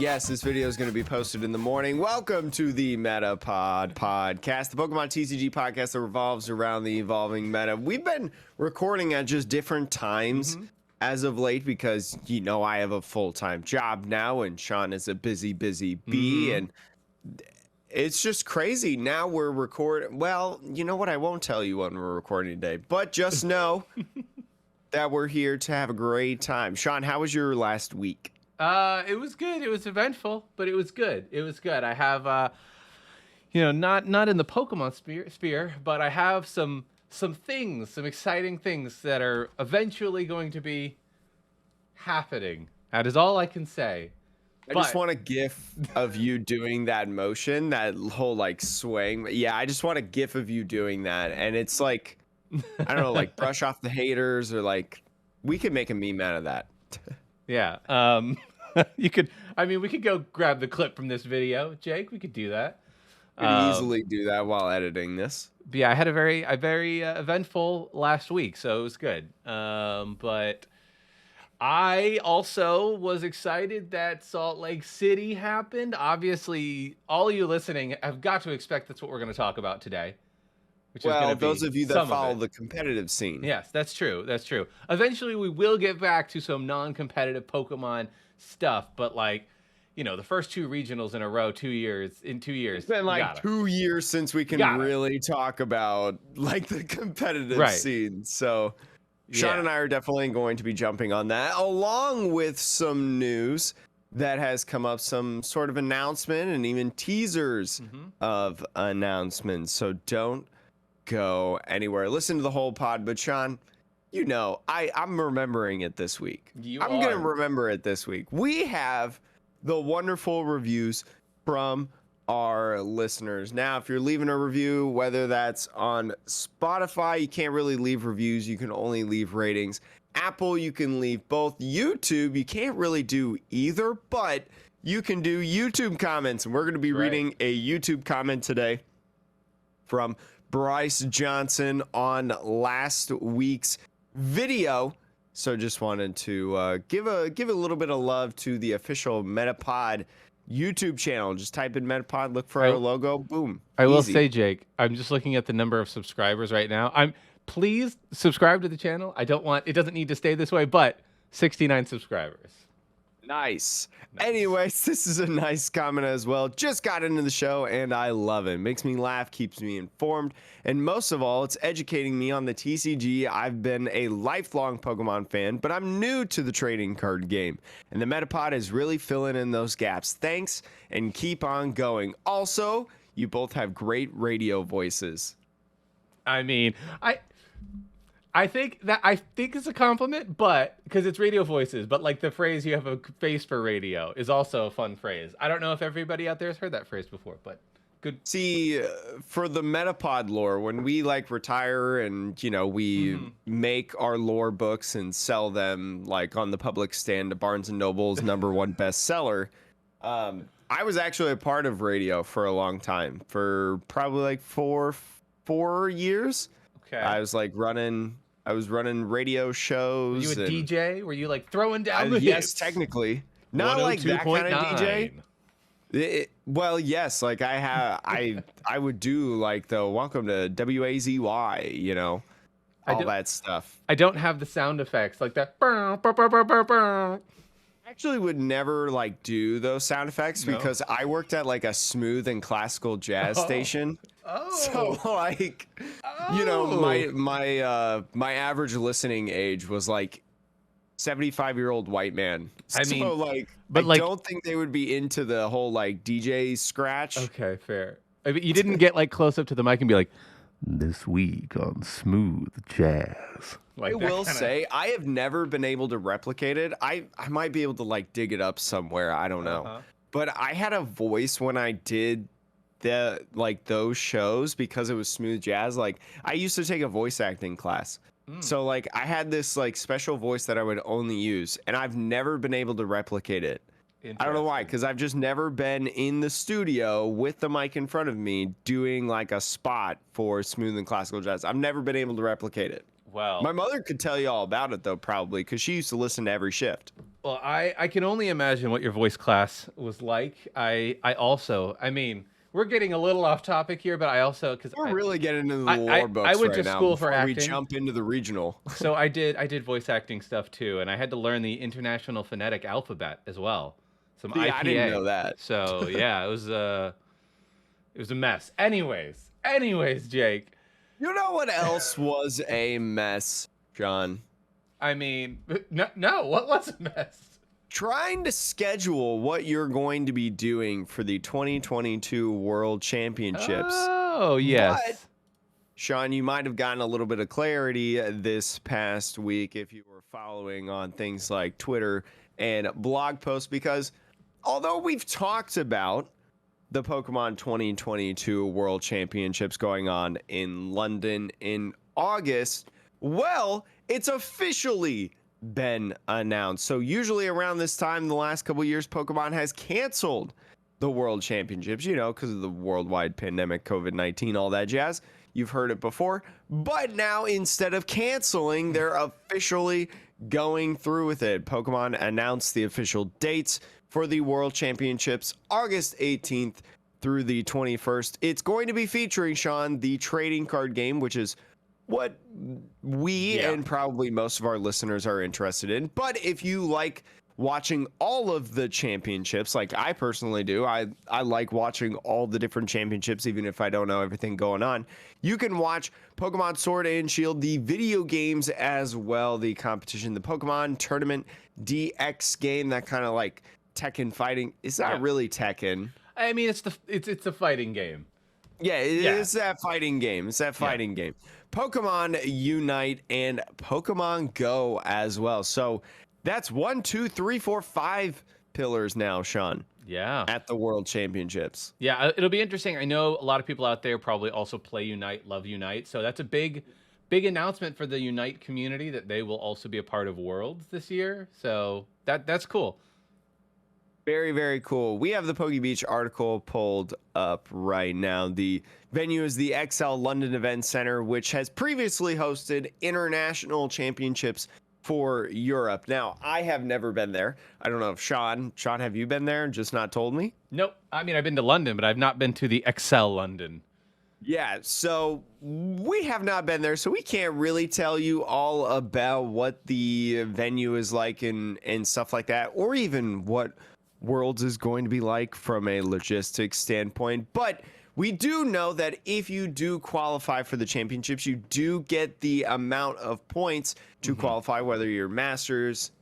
yes, this video is going to be posted in the morning. Welcome to the Metapod podcast, the Pokemon TCG podcast that revolves around the evolving meta. We've been recording at just different times as of late because, you know, I have a full-time job now and Sean is a busy bee, and it's just crazy. Now we're recording. Well, you know what? I won't tell you when we're recording today, but just know that we're here to have a great time. Sean, how was your last week? It was good. It was eventful, but it was good. It was good. I have, not in the Pokemon sphere, but I have some things, some exciting things that are eventually going to be happening. That is all I can say. I just want a gif of you doing that motion, that whole like swing. Yeah, I just want a gif of you doing that, and it's like, I don't know, like brush off the haters, or like we could make a meme out of that. Yeah. We could go grab the clip from this video, Jake. We could do that. We could easily do that while editing this. But yeah, I had a very eventful last week, so it was good. But I also was excited that Salt Lake City happened. Obviously, all you listening have got to expect that's what we're going to talk about today. Which is gonna be those of you that follow the competitive scene. Yes, that's true. That's true. Eventually, we will get back to some non-competitive Pokemon stuff, but like, you know, the first two regionals in a row, 2 years. It's been like 2 years since we can really talk about like the competitive scene. So Sean and I are definitely going to be jumping on that, along with some news that has come up, some sort of announcement and even teasers of announcements. So don't go anywhere. Listen to the whole pod. But Sean, you know, I'm remembering it this week. I'm gonna remember it this week. We have the wonderful reviews from our listeners. Now, if you're leaving a review, whether that's on Spotify, you can't really leave reviews, you can only leave ratings. Apple, you can leave both. YouTube, you can't really do either, but you can do YouTube comments, and we're going to be reading a YouTube comment today from Bryce Johnson on last week's video. So just wanted to give a little bit of love to the official Metapod YouTube channel. Just type in Metapod, look for our logo, boom. I will say, Jake, I'm just looking at the number of subscribers right now. Please subscribe to the channel. It doesn't need to stay this way, but 69 subscribers. Nice. Anyways, this is a nice comment as well. Just got into the show and I love it. Makes me laugh, keeps me informed, and most of all, it's educating me on the TCG. I've been a lifelong Pokemon fan, but I'm new to the trading card game, and the Metapod is really filling in those gaps. Thanks, and keep on going. Also, you both have great radio voices. I mean, I think it's a compliment, but because it's radio voices, but like the phrase "you have a face for radio" is also a fun phrase. I don't know if everybody out there has heard that phrase before, but good. See, for the Metapod lore, when we like retire and, you know, we make our lore books and sell them like on the public stand to Barnes and Noble's #1 bestseller, I was actually a part of radio for a long time, for probably like four years. Okay. I was running radio shows. Were you a DJ? Were you like throwing down the hits? Yes, technically. Not like that kind of DJ. Well, yes, like I would do like the welcome to WAZY, you know, all that stuff. I don't have the sound effects like that. Actually would never like do those sound effects because I worked at like a smooth and classical jazz station. So like, you know, my average listening age was like 75-year-old white man. I mean, so like, but I don't think they would be into the whole like DJ scratch. Okay, fair. I mean, you didn't get like close up to the mic and be like, "This week on Smooth Jazz." Like, I will say, I have never been able to replicate it. I might be able to like dig it up somewhere. I don't know. But I had a voice when I did those shows because it was smooth jazz. Like I used to take a voice acting class. So like I had this like special voice that I would only use, and I've never been able to replicate it. I don't know why, because I've just never been in the studio with the mic in front of me doing like a spot for smooth and classical jazz. I've never been able to replicate it. Well, my mother could tell you all about it though, probably, because she used to listen to every shift. Well, I can only imagine what your voice class was like. I mean, we're getting a little off topic here, but I also because We're really getting into the I lore books went right to now school for before we acting. jump into the regional. So I did voice acting stuff too, and I had to learn the International Phonetic Alphabet as well. Some See, I didn't IPA. know that. So yeah, it was a mess. Anyways, Jake. You know what else was a mess, John? I mean, no. What was a mess? Trying to schedule what you're going to be doing for the 2022 World Championships. Oh, yes. But, Sean, you might have gotten a little bit of clarity this past week if you were following on things like Twitter and blog posts, because although we've talked about the Pokemon 2022 World Championships going on in London in August, well, it's officially been announced. So usually around this time, the last couple of years, Pokemon has canceled the World Championships, you know, because of the worldwide pandemic, COVID-19, all that jazz. You've heard it before. But now, instead of canceling, they're officially going through with it. Pokemon announced the official dates for the World Championships, August 18th through the 21st. It's going to be featuring, Sean, the trading card game, which is what we and probably most of our listeners are interested in. But if you like watching all of the championships, like I personally do, I like watching all the different championships, even if I don't know everything going on. You can watch Pokemon Sword and Shield, the video games as well, the competition, the Pokemon Tournament DX game, that kind of like Tekken fighting. It's not really Tekken. I mean, it's a fighting game. Yeah, it's that fighting game. It's that fighting game. Pokemon Unite and Pokemon Go as well. So that's 1, 2, 3, 4, 5 pillars now, Sean. Yeah. At the World Championships. Yeah, it'll be interesting. I know a lot of people out there probably also play Unite, love Unite. So that's a big announcement for the Unite community that they will also be a part of Worlds this year. So that's cool. Very, very cool. We have the PokeBeach article pulled up right now. The venue is the XL London Event Center, which has previously hosted international championships for Europe. Now, I have never been there. I don't know if Sean, have you been there and just not told me? Nope. I mean, I've been to London, but I've not been to the XL London. Yeah, so we have not been there, so we can't really tell you all about what the venue is like and stuff like that, or even what Worlds is going to be like from a logistics standpoint. But we do know that if you do qualify for the championships, you do get the amount of points to qualify, whether you're masters,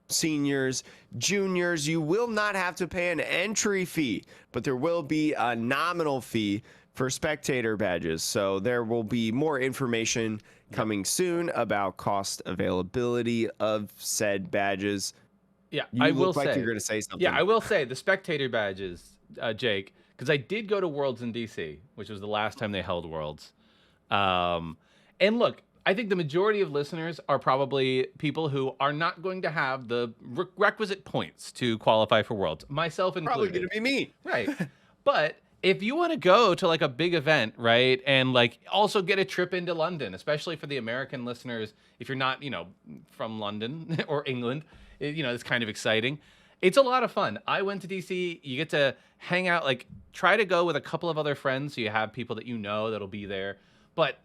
seniors, juniors. You will not have to pay an entry fee, but there will be a nominal fee for spectator badges. So there will be more information coming soon about cost availability of said badges. Yeah, you I look will like say, you're going to say something. Yeah, I will say the spectator badges, Jake, because I did go to Worlds in DC, which was the last time they held Worlds. And look, I think the majority of listeners are probably people who are not going to have the requisite points to qualify for Worlds, myself included. Probably going to be me. Right. But if you want to go to like a big event, right, and like also get a trip into London, especially for the American listeners, if you're not, from London or England, it's kind of exciting. It's a lot of fun. I went to DC. You get to hang out, like try to go with a couple of other friends so you have people that that'll be there. But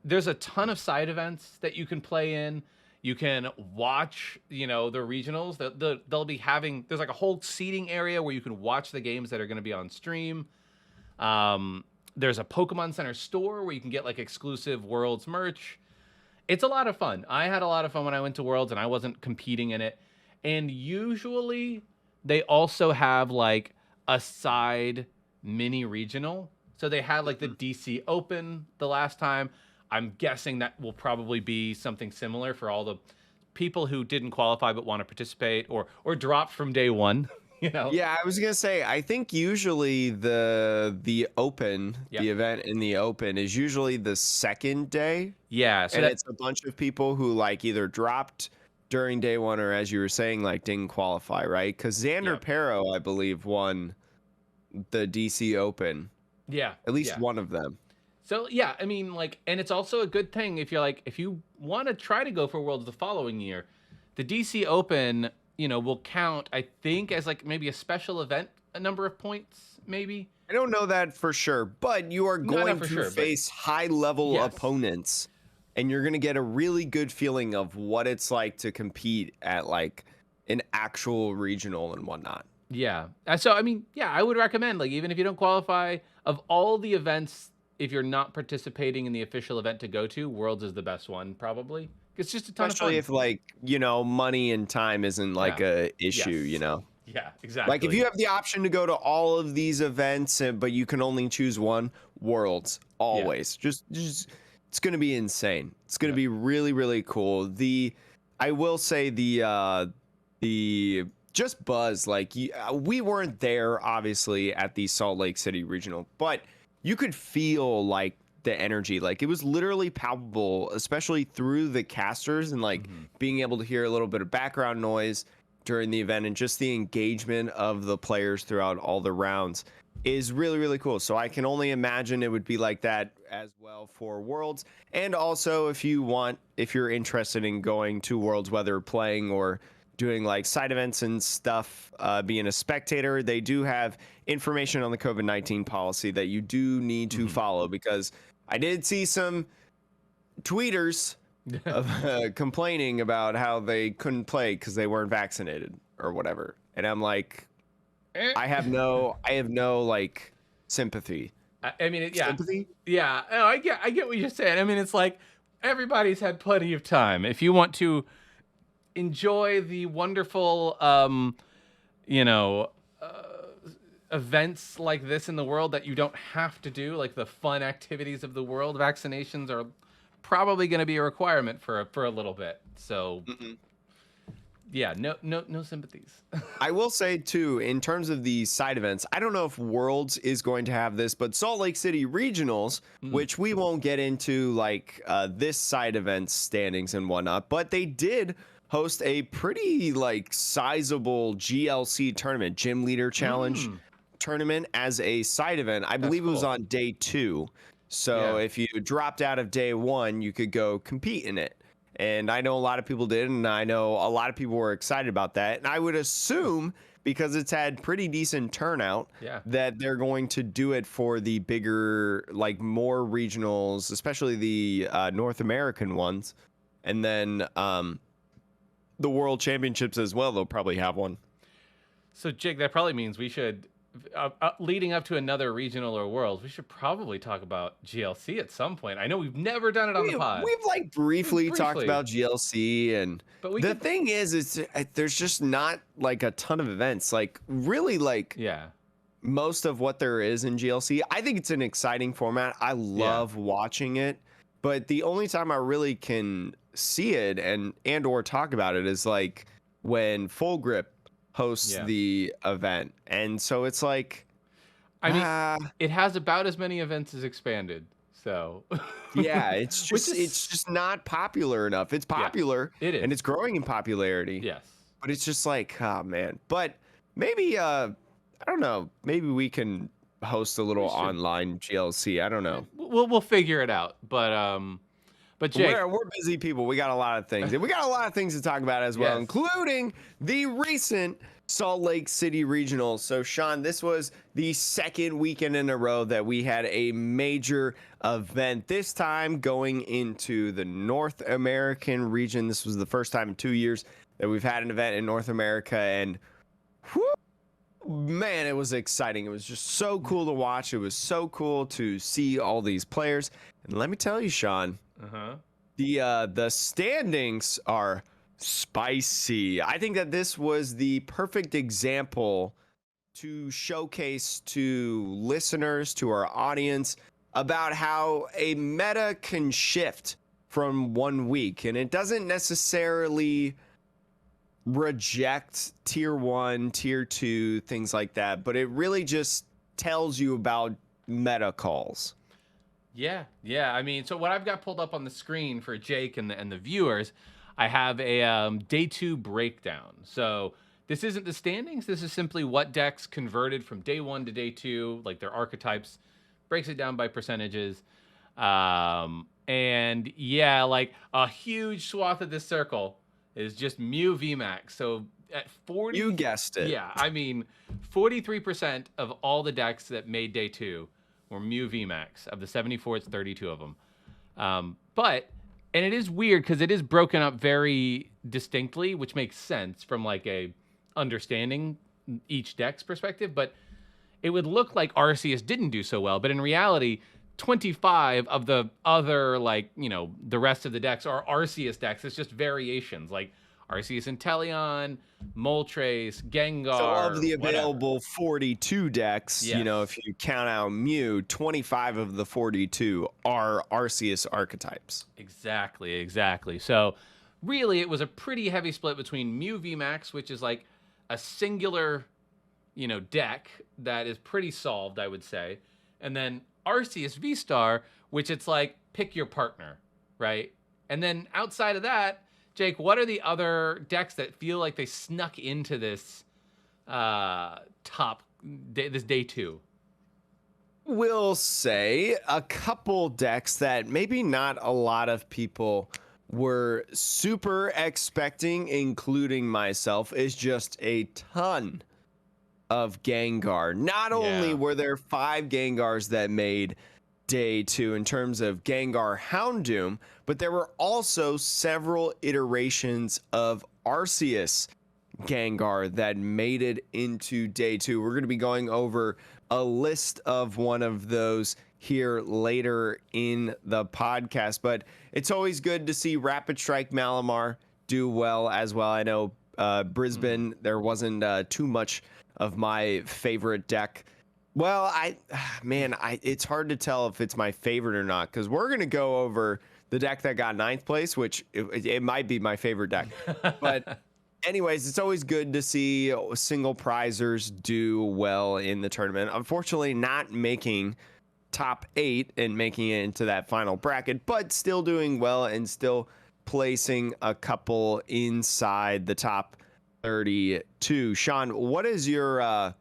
there's a ton of side events that you can play in. You can watch, the regionals. They'll be having, there's like a whole seating area where you can watch the games that are going to be on stream. There's a Pokemon Center store where you can get like exclusive Worlds merch. It's a lot of fun. I had a lot of fun when I went to Worlds and I wasn't competing in it. And usually they also have like a side mini regional. So they had like the DC Open the last time. I'm guessing that will probably be something similar for all the people who didn't qualify but want to participate or dropped from day one. Yeah, I was gonna say, I think usually the Open, the event in the Open is usually the second day. Yeah, so it's a bunch of people who like either dropped during day one or, as you were saying, like didn't qualify, right? Because Xander Pero, I believe, won the DC Open. Yeah, at least one of them. So yeah, I mean, like, and it's also a good thing if you want to try to go for Worlds the following year. The DC Open will count, I think, as like maybe a special event, a number of points, maybe. I don't know that for sure, but you are going for to sure, face high-level yes. opponents, and you're going to get a really good feeling of what it's like to compete at like an actual regional and whatnot. Yeah. So I mean, yeah, I would recommend, like, even if you don't qualify, of all the events, if you're not participating in the official event to go to, Worlds is the best one, probably. It's just a ton of fun. Especially if, like, money and time isn't like a issue, Yes. Yeah, exactly. Like, if you have the option to go to all of these events, but you can only choose one, Worlds, always. Yeah. Just it's going to be insane. It's going to be really, really cool. I will say the just buzz, like, we weren't there, obviously, at the Salt Lake City Regional, but you could feel, like, the energy. Like, it was literally palpable, especially through the casters and, like, being able to hear a little bit of background noise during the event, and just the engagement of the players throughout all the rounds is really, really cool. So I can only imagine it would be like that as well for Worlds. And also, if you're interested in going to Worlds, whether playing or doing like side events and stuff, being a spectator, they do have information on the COVID-19 policy that you do need to follow, because I did see some tweeters of complaining about how they couldn't play because they weren't vaccinated or whatever, and I'm like, I have no like sympathy. I mean, Sympathy? Yeah. Oh, I get what you're saying. I mean, it's like everybody's had plenty of time. If you want to enjoy the wonderful, events like this in the world that you don't have to do, like the fun activities of the world, vaccinations are probably going to be a requirement for a little bit. So yeah, no sympathies. I will say too, in terms of the side events, I don't know if Worlds is going to have this, but Salt Lake City Regionals, which we won't get into like this side event standings and whatnot, but they did host a pretty like sizable GLC tournament, Gym Leader Challenge tournament, as a side event. I believe it was on day 2. So if you dropped out of day 1, you could go compete in it. And I know a lot of people did, and I know a lot of people were excited about that. And I would assume, because it's had pretty decent turnout, that they're going to do it for the bigger, like more regionals, especially the North American ones. And then the World Championships as well, they'll probably have one. So, Jake, that probably means we should, leading up to another regional or Worlds, we should probably talk about GLC at some point. I know we've never done it on the pod. We've like briefly talked about GLC, but the thing is there's just not like a ton of events. Like really, like most of what there is in GLC, I think it's an exciting format. I love watching it, but the only time I really can see it and or talk about it is like when Full Grip hosts the event, and so it's like, I mean, it has about as many events as Expanded, so it's just not popular enough. It's popular, it is, and it's growing in popularity, but it's just like, oh man. But maybe I don't know, maybe we can host a little online GLC. I don't know, we'll figure it out. But Jake, we're busy people. We got a lot of things. And we got a lot of things to talk about as well, including the recent Salt Lake City Regionals. So, Sean, this was the second weekend in a row that we had a major event, this time going into the North American region. This was the first time in 2 years that we've had an event in North America, and man, it was exciting. It was just so cool to watch. It was so cool to see all these players. And let me tell you, Sean, the standings are spicy. I think that this was the perfect example to showcase to listeners, to our audience, about how a meta can shift from 1 week, and it doesn't necessarily reject tier 1, tier 2, things like that, but it really just tells you about meta calls. Yeah. I mean, so what I've got pulled up on the screen for Jake and the viewers, I have a day 2 breakdown. So this isn't the standings. This is simply what decks converted from day 1 to day 2, like their archetypes, breaks it down by percentages. And yeah, like a huge swath of this circle is just Mew VMAX. So at 40. You guessed it. Yeah, I mean, 43% of all the decks that made day 2 were Mew VMAX. Of the 74, it's 32 of them. And it is weird because it is broken up very distinctly, which makes sense from like a understanding each deck's perspective. But it would look like Arceus didn't do so well, but in reality, 25 of the other, like, you know, the rest of the decks are Arceus decks. It's just variations, like Arceus Inteleon, Moltres, Gengar. So of the available 42 decks, yes, you know, if you count out Mew, 25 of the 42 are Arceus archetypes. Exactly. So really, it was a pretty heavy split between Mew VMAX, which is like a singular, you know, deck that is pretty solved, I would say, and then Arceus V-Star, which it's like pick your partner, right? And then outside of that, Jake, what are the other decks that feel like they snuck into this this day 2? We'll say a couple decks that maybe not a lot of people were super expecting, including myself, is just a ton of Gengar. Not only were there 5 Gengars that made day 2 in terms of Gengar Houndoom, but there were also several iterations of Arceus Gengar that made it into day 2. We're going to be going over a list of one of those here later in the podcast, but it's always good to see Rapid Strike Malamar do well as well. I know Brisbane, there wasn't too much of my favorite deck. Well, it's hard to tell if it's my favorite or not, because we're going to go over the deck that got 9th place, which it might be my favorite deck. But anyways, it's always good to see single prizers do well in the tournament. Unfortunately, not making top 8 and making it into that final bracket, but still doing well and still placing a couple inside the top 32. Sean, what is your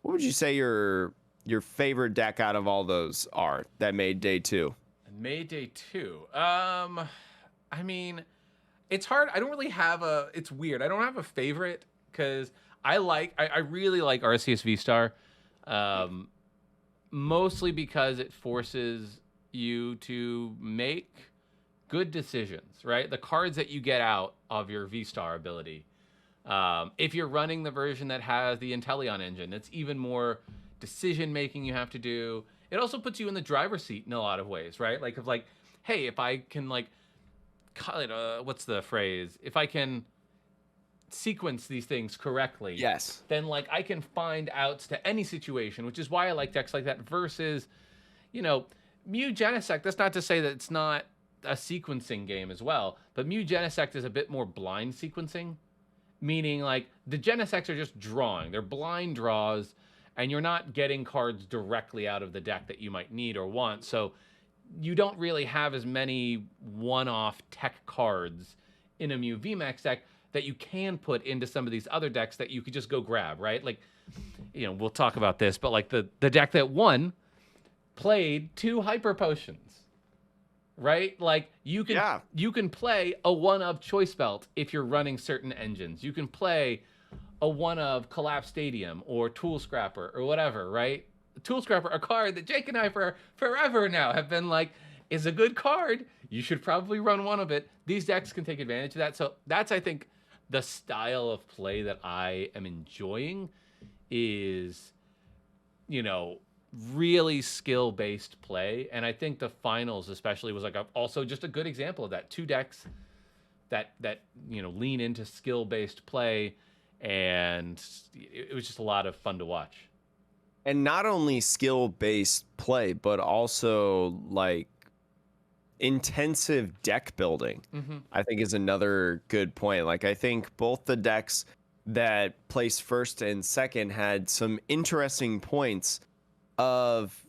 what would you say your favorite deck out of all those are that made day 2? Made day 2. I mean, it's hard. I don't really have it's weird. I don't have a favorite because I really like Arceus V-Star. Mostly because it forces you to make good decisions, right? The cards that you get out of your V-Star ability. If you're running the version that has the Inteleon engine, it's even more decision making you have to do. It also puts you in the driver's seat in a lot of ways, right? Like, hey, if I can, like, what's the phrase? If I can sequence these things correctly, yes, then like I can find outs to any situation, which is why I like decks like that versus, you know, Mew Genesect. That's not to say that it's not a sequencing game as well, but Mew Genesect is a bit more blind sequencing, meaning like the Genesects are just drawing. They're blind draws, and you're not getting cards directly out of the deck that you might need or want. So you don't really have as many one-off tech cards in a Mew VMAX deck that you can put into some of these other decks that you could just go grab, right? Like, you know, we'll talk about this, but like the deck that won played 2 Hyper Potions, right? Like you can play a 1-of Choice Belt if you're running certain engines. You can play a 1-of Collapse Stadium or Tool Scrapper or whatever, right? Tool Scrapper, a card that Jake and I for forever now have been like, is a good card. You should probably run 1 of it. These decks can take advantage of that. So that's, I think, the style of play that I am enjoying is, you know, really skill-based play. And I think the finals especially was like also just a good example of that. 2 decks that you know, lean into skill-based play, and it was just a lot of fun to watch. And not only skill-based play, but also like intensive deck building, I think is another good point. Like, I think both the decks that placed first and second had some interesting points of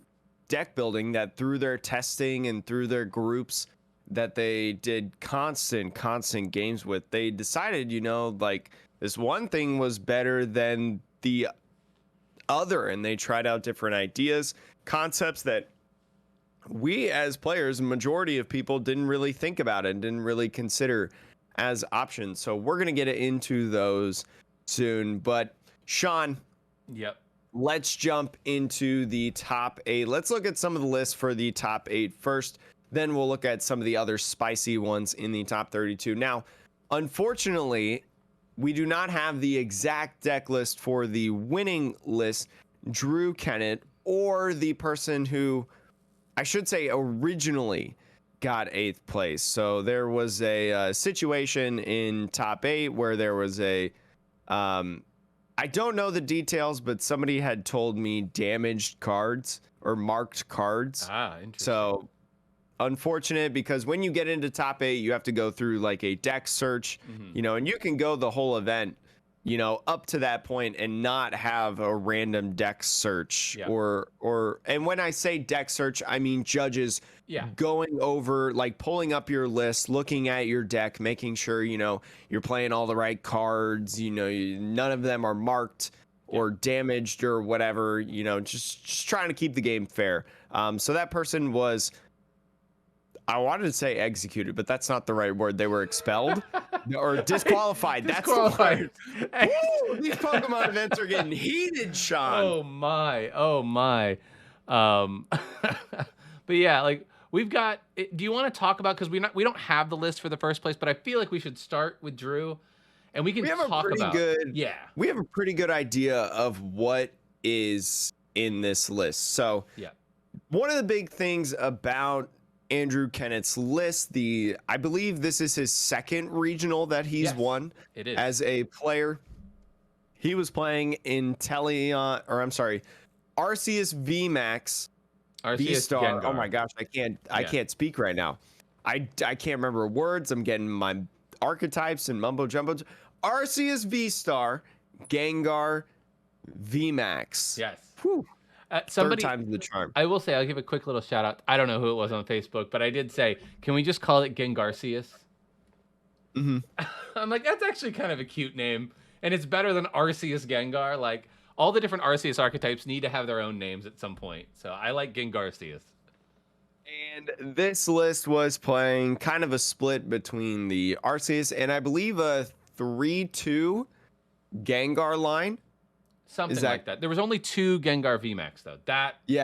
deck building that through their testing and through their groups that they did constant games with, they decided, you know, like this one thing was better than the other, and they tried out different ideas, concepts that we as players, a majority of people didn't really think about it and didn't really consider as options. So we're going to get into those soon. But Sean, yep. Let's jump into the top 8. Let's look at some of the lists for the top 8 first. Then we'll look at some of the other spicy ones in the top 32. Now, unfortunately, we do not have the exact deck list for the winning list, Drew Kennett, or the person who, I should say, originally got 8th place. So there was a situation in top 8 where there was a, I don't know the details, but somebody had told me damaged cards or marked cards. Ah, interesting. So unfortunate, because when you get into top 8, you have to go through like a deck search, you know, and you can go the whole event, you know, up to that point and not have a random deck search and when I say deck search, I mean judges going over, like pulling up your list, looking at your deck, making sure, you know, you're playing all the right cards, you know, none of them are marked or damaged or whatever, you know, just trying to keep the game fair. So that person was, I wanted to say executed, but that's not the right word. They were expelled or disqualified. That's the word. Woo, these Pokemon events are getting heated, Sean. Oh my. But yeah, like we've got. Do you want to talk about, because we don't have the list for the first place, but I feel like we should start with Drew, and we can talk about. We have a pretty good idea of what is in this list. So one of the big things about Andrew Kennett's list, I believe this is his second regional that he's won as a player. He was playing in Arceus VMAX, V-Star. Oh my gosh, I can't speak right now. I can't remember words. I'm getting my archetypes and mumbo jumbo. Arceus V-Star, Gengar VMAX. Yes. Whew. Somebody, third time's the charm. I will say, I'll give a quick little shout out. I don't know who it was on Facebook, but I did say, can we just call it Gengarcius? I'm like, that's actually kind of a cute name, and it's better than Arceus Gengar. Like, all the different Arceus archetypes need to have their own names at some point. So I like Gengarcius. And this list was playing kind of a split between the Arceus and I believe a 3-2 Gengar line. Something like that. There was only 2 Gengar VMAX though.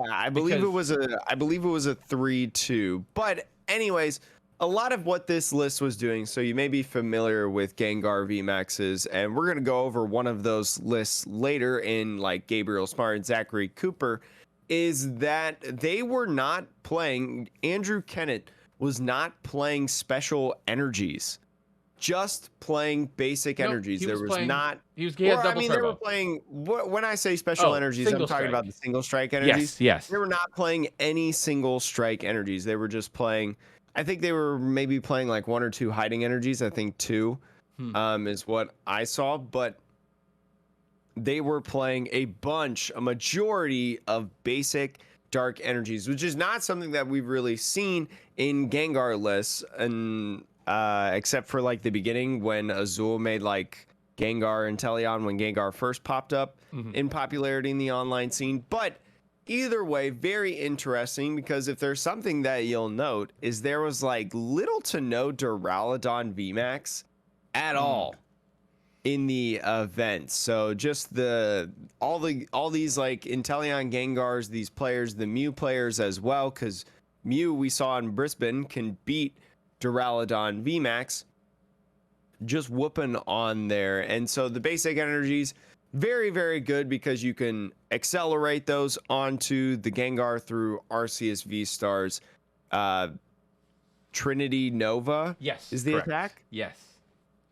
I believe it was a 3-2. But anyways, a lot of what this list was doing, so you may be familiar with Gengar VMAXs, and we're gonna go over one of those lists later in like Gabriel Smart and Zachary Cooper, is that they were not playing, Andrew Kennett was not playing special energies. Just playing basic energies. There was not. He had double turbo. They were playing. When I say special energies, I'm talking about the single strike energies. Yes. They were not playing any single strike energies. They were just playing. I think they were maybe playing like 1 or 2 hiding energies. I think 2 is what I saw. But they were playing a majority of basic dark energies, which is not something that we've really seen in Gengar lists, and except for like the beginning when Azul made like Gengar and Teleon when Gengar first popped up in popularity in the online scene. But either way, very interesting, because if there's something that you'll note is there was like little to no Duraludon VMAX at all in the event. So just all these like Inteleon Gengars, these players, the Mew players as well, because Mew we saw in Brisbane can beat Duraludon VMAX, just whooping on there. And so the basic energies, very, very good, because you can accelerate those onto the Gengar through Arceus V-Stars. Trinity Nova is the attack? Yes.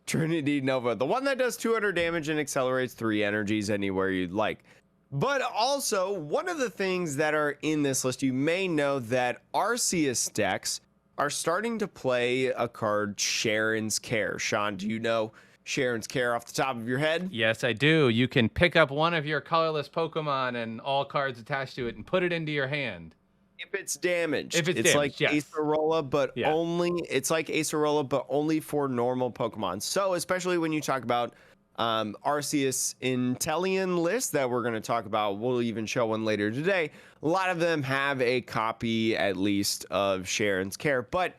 Trinity Nova, the one that does 200 damage and accelerates 3 energies anywhere you'd like. But also, one of the things that are in this list, you may know that Arceus decks are starting to play a card, Sharon's Care. Sean, do you know Sharon's Care off the top of your head? Yes, I do. You can pick up one of your colorless Pokemon and all cards attached to it and put it into your hand. If it's damaged. It's like damaged, Acerola, but it's like Acerola, but only for normal Pokemon. So especially when you talk about Arceus Inteleon list that we're going to talk about, we'll even show one later today. A lot of them have a copy, at least, of Sharon's Care. But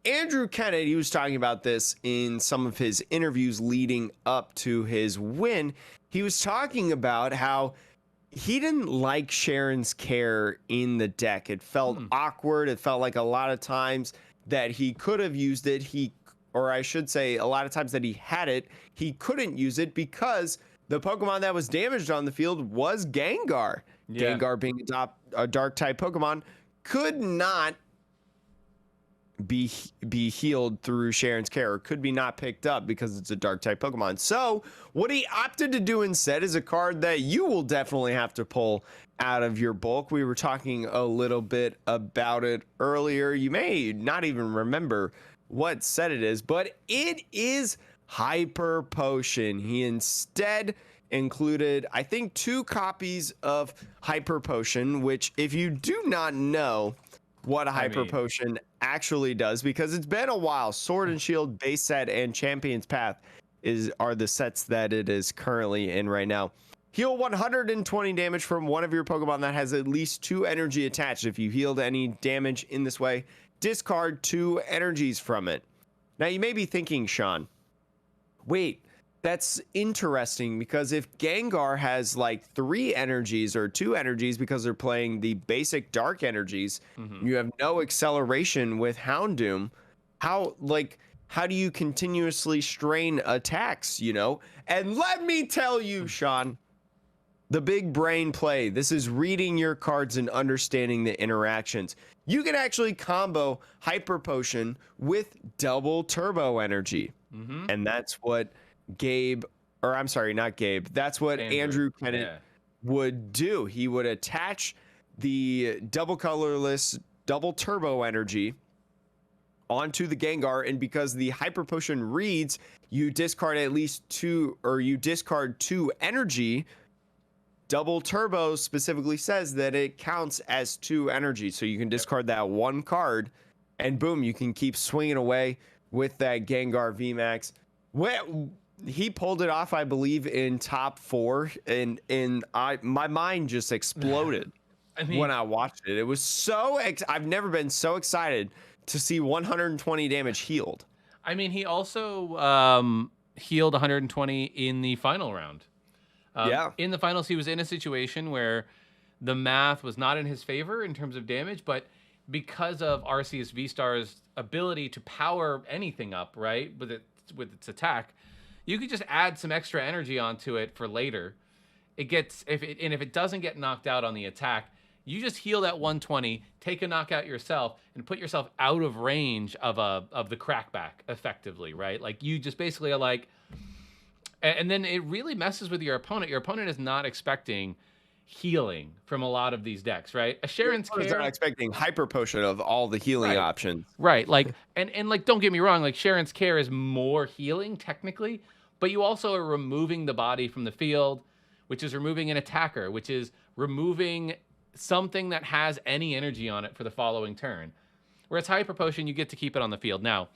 Andrew Kennett, he was talking about this in some of his interviews leading up to his win. He was talking about how he didn't like Sharon's Care in the deck. It felt awkward. It felt like a lot of times that he could have used it. Or I should say, a lot of times that he had it, he couldn't use it because the Pokemon that was damaged on the field was Gengar. Yeah. Gengar being a dark type Pokemon could not be healed through Sharon's Care, or could be not picked up because it's a dark type Pokemon. So what he opted to do instead is a card that you will definitely have to pull out of your bulk. We were talking a little bit about it earlier. You may not even remember what set it is, but it is Hyper Potion. He instead included, I think, 2 copies of Hyper Potion, which, if you do not know what a Hyper Potion actually does, because it's been a while, Sword and Shield base set and Champion's Path are the sets that it is currently in right now. Heal 120 damage from one of your Pokemon that has at least 2 energy attached. If you healed any damage in this way, discard 2 energies from it. Now you may be thinking, Sean, wait, that's interesting, because if Gengar has like 3 energies or 2 energies because they're playing the basic dark energies, you have no acceleration with Houndoom. How do you continuously strain attacks, you know? And let me tell you, Sean, the big brain play. This is reading your cards and understanding the interactions. You can actually combo Hyper Potion with double Turbo Energy. And that's what that's what Andrew Kennett would do. He would attach the double colorless double Turbo Energy onto the Gengar, and because the Hyper Potion reads, you discard at least 2, or you discard 2 energy. Double Turbo specifically says that it counts as 2 energy, so you can discard that 1 card, and boom, you can keep swinging away with that Gengar VMAX. He pulled it off, I believe, in top 4, and my mind just exploded when I watched it. It was so I've never been so excited to see 120 damage healed. I mean, he also healed 120 in the final round. In the finals, he was in a situation where the math was not in his favor in terms of damage, but because of Arceus V-Star's ability to power anything up, right, with its attack, you could just add some extra energy onto it for later. If it doesn't get knocked out on the attack, you just heal that 120, take a knockout yourself, and put yourself out of range of the crackback effectively, right? Like, you just basically are like, and then it really messes with your opponent. Your opponent is not expecting healing from a lot of these decks, right? A Sharon's Care, not expecting Hyper Potion of all the healing options, right? Like, and like, don't get me wrong, like, Sharon's Care is more healing technically, but you also are removing the body from the field, which is removing an attacker, which is removing something that has any energy on it for the following turn. Whereas Hyper Potion, you get to keep it on the field. Now,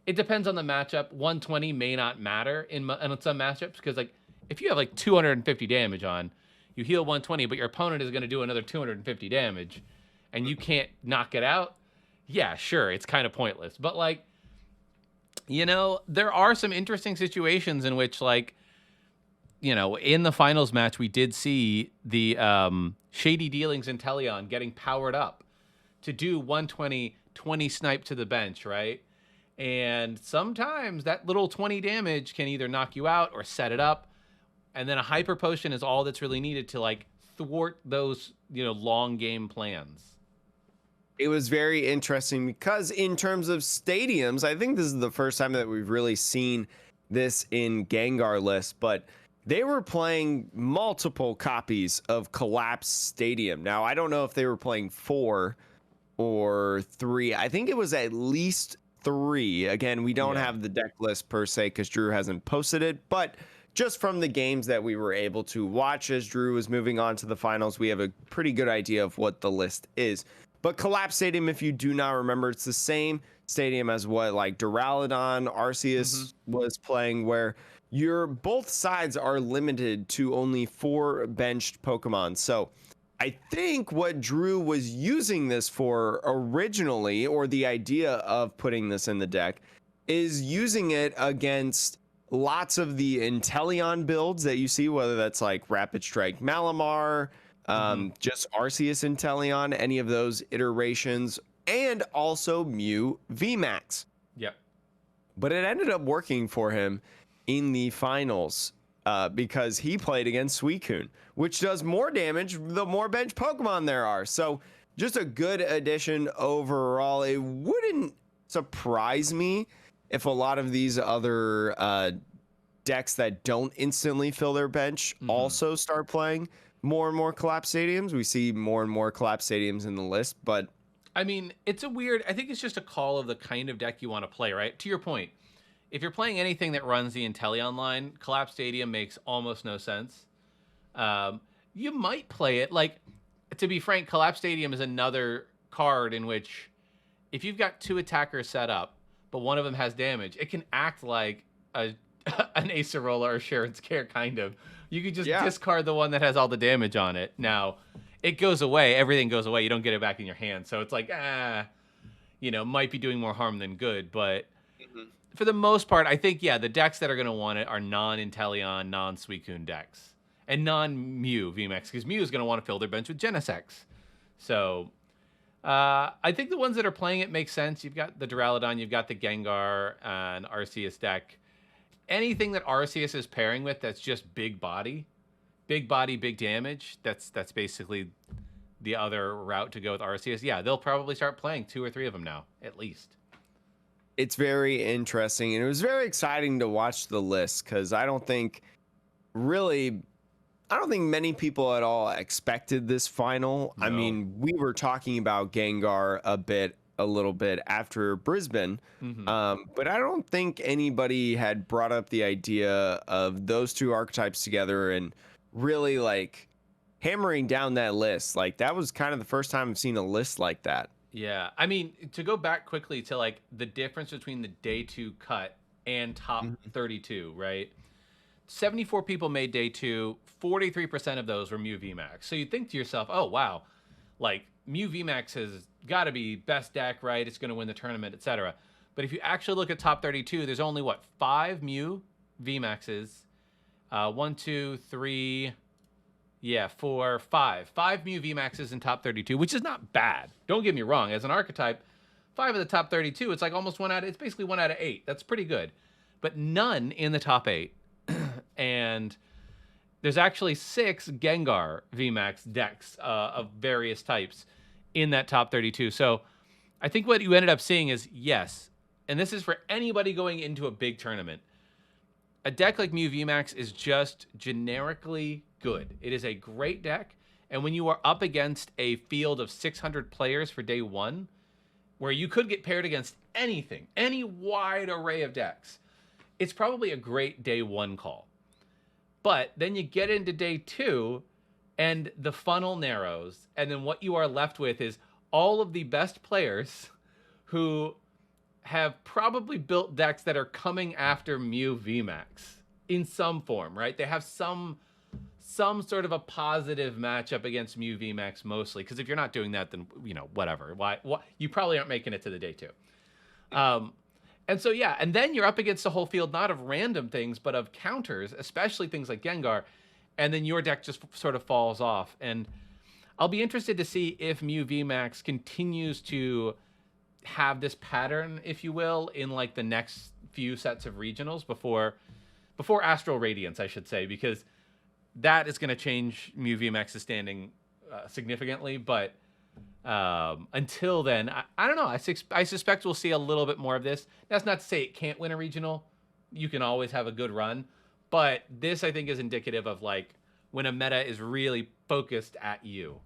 it depends on the matchup. 120 may not matter in some matchups, because, like, if you have like 250 damage on, you heal 120, but your opponent is going to do another 250 damage, and you can't knock it out. Yeah, sure, it's kind of pointless. But, like, you know, there are some interesting situations in which, like, you know, in the finals match, we did see the Shady Dealings Inteleon getting powered up to do 120, 20 snipe to the bench, right? And sometimes that little 20 damage can either knock you out or set it up. And then a Hyper Potion is all that's really needed to, like, thwart those, you know, long game plans. It was very interesting because in terms of stadiums, I think this is the first time that we've really seen this in Gengar lists, but they were playing multiple copies of Collapse Stadium. Now, I don't know if they were playing 4 or 3. I think it was at least 3. Again, we don't have the deck list per se because Drew hasn't posted it, but just from the games that we were able to watch as Drew was moving on to the finals, we have a pretty good idea of what the list is. But Collapse Stadium, if you do not remember, it's the same stadium as what, like, Duraludon, Arceus was playing, where both sides are limited to only 4 benched Pokemon. So I think what Drew was using this for originally, or the idea of putting this in the deck, is using it against lots of the Inteleon builds that you see, whether that's like Rapid Strike Malamar, just Arceus Inteleon, any of those iterations, and also Mew VMAX. Yep. But it ended up working for him in the finals because he played against Suicune, which does more damage the more bench Pokemon there are. So just a good addition overall. It wouldn't surprise me if a lot of these other decks that don't instantly fill their bench also start playing more and more Collapse Stadiums. We see more and more Collapse Stadiums in the list, but I mean, it's a weird, I think it's just a call of the kind of deck you want to play, right? To your point, if you're playing anything that runs the Inteleon line, Collapse Stadium makes almost no sense. You might play it, like, to be frank, Collapse Stadium is another card in which if you've got 2 attackers set up, but one of them has damage, it can act like an Acerola or Sharon's Care, kind of. You could just discard the one that has all the damage on it. Now, it goes away. Everything goes away. You don't get it back in your hand. So it's like, might be doing more harm than good. But for the most part, I think, the decks that are going to want it are non-Inteleon, non-Suicune decks. And non-Mew VMAX, because Mew is going to want to fill their bench with Genesect. So I think the ones that are playing it make sense. You've got the Duraludon, you've got the Gengar and Arceus deck. Anything that Arceus is pairing with that's just big body, big damage, that's basically the other route to go with Arceus. Yeah, they'll probably start playing 2 or 3 of them now, at least. It's very interesting, and it was very exciting to watch the list, because I don't think many people at all expected this final. No. I mean, we were talking about Gengar a little bit after Brisbane, but I don't think anybody had brought up the idea of those 2 archetypes together and really like hammering down that list. Like, that was kind of the first time I've seen a list like that. Yeah, I mean, to go back quickly to like the difference between the day 2 cut and top 32, right? 74 people made day 2, 43% of those were Mew VMAX. So you think to yourself, oh wow, like Mew VMAX has got to be best deck, right? It's going to win the tournament, etc. But if you actually look at top 32, there's only 5 Mew VMAXs, 1, 2, 3, 4, 5 Mew VMAXs in top 32, which is not bad. Don't get me wrong. As an archetype, 5 of the top 32, it's like almost it's basically 1 out of 8. That's pretty good. But none in the top 8. And there's actually 6 Gengar VMAX decks of various types in that top 32. So I think what you ended up seeing is, yes, and this is for anybody going into a big tournament, a deck like Mew VMAX is just generically good. It is a great deck, and when you are up against a field of 600 players for day 1, where you could get paired against anything, any wide array of decks, it's probably a great day 1 call. But then you get into day 2, and the funnel narrows, and then what you are left with is all of the best players who have probably built decks that are coming after Mew VMAX in some form, right? They have some sort of a positive matchup against Mew VMAX mostly, because if you're not doing that, then, whatever. Why you probably aren't making it to the day 2. And so, and then you're up against a whole field, not of random things, but of counters, especially things like Gengar, and then your deck just sort of falls off. And I'll be interested to see if Mew VMAX continues to have this pattern, if you will, in like the next few sets of regionals before Astral Radiance, I should say, because that is going to change Mew VMAX's standing significantly. But until then, I don't know. I suspect we'll see a little bit more of this. That's not to say it can't win a regional. You can always have a good run. But this, I think, is indicative of like when a meta is really focused at you.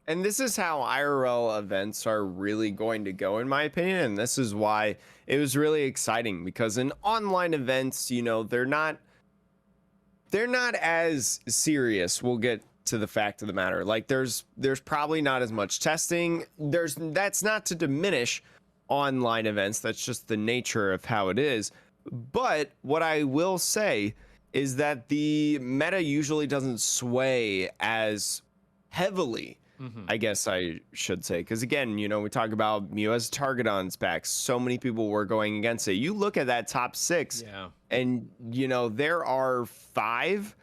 And this is how IRL events are really going to go, in my opinion. And this is why it was really exciting, because in online events, they're not as serious. We'll get to the fact of the matter. Like, there's probably not as much testing. That's not to diminish online events. That's just the nature of how it is. But what I will say is that the meta usually doesn't sway as heavily, I guess I should say. Because again, you know, we talk about Mew as target on specs. So many people were going against it. You look at that top 6, and, you know, there are 5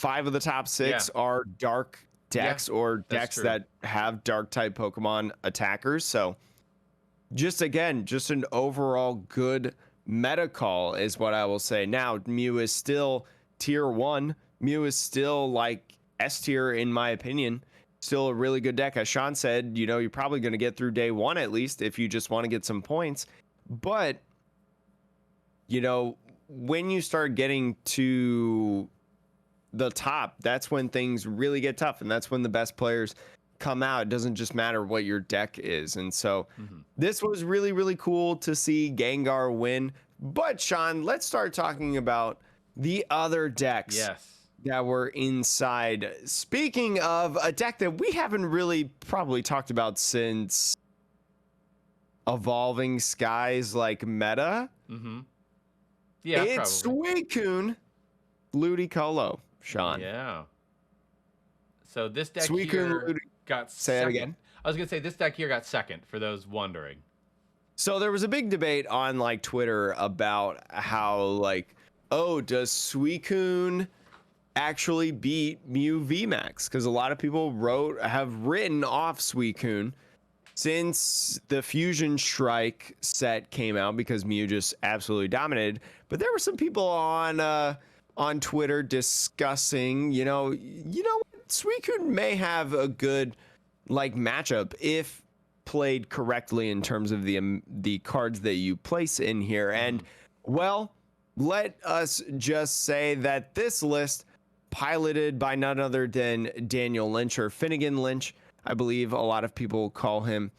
of the top 6 are dark decks or decks that have dark type Pokemon attackers. So just again, just an overall good meta call is what I will say. Now, Mew is still tier 1. Mew is still like S tier in my opinion. Still a really good deck. As Sean said, you know, you're probably going to get through day 1 at least if you just want to get some points. But, you know, when you start getting to the top, that's when things really get tough, and that's when the best players come out. It doesn't just matter what your deck is. And so this was really, really cool to see Gengar win. But Sean, let's start talking about the other decks that were inside. Speaking of a deck that we haven't really probably talked about since Evolving Skies, like meta. Yeah, it's probably. Suicune Ludicolo, Sean. Yeah. So this deck Suicune here got Say second. it again. I was gonna say this deck here got second for those wondering. So there was a big debate on like Twitter about how like, oh, does Suicune actually beat Mew VMAX? Because a lot of people have written off Suicune since the Fusion Strike set came out because Mew just absolutely dominated. But there were some people on Twitter discussing, you know what, Suicune may have a good like matchup if played correctly in terms of the cards that you place in here. And well, let us just say that this list, piloted by none other than Daniel Lynch, or Finnegan Lynch, I believe a lot of people call him,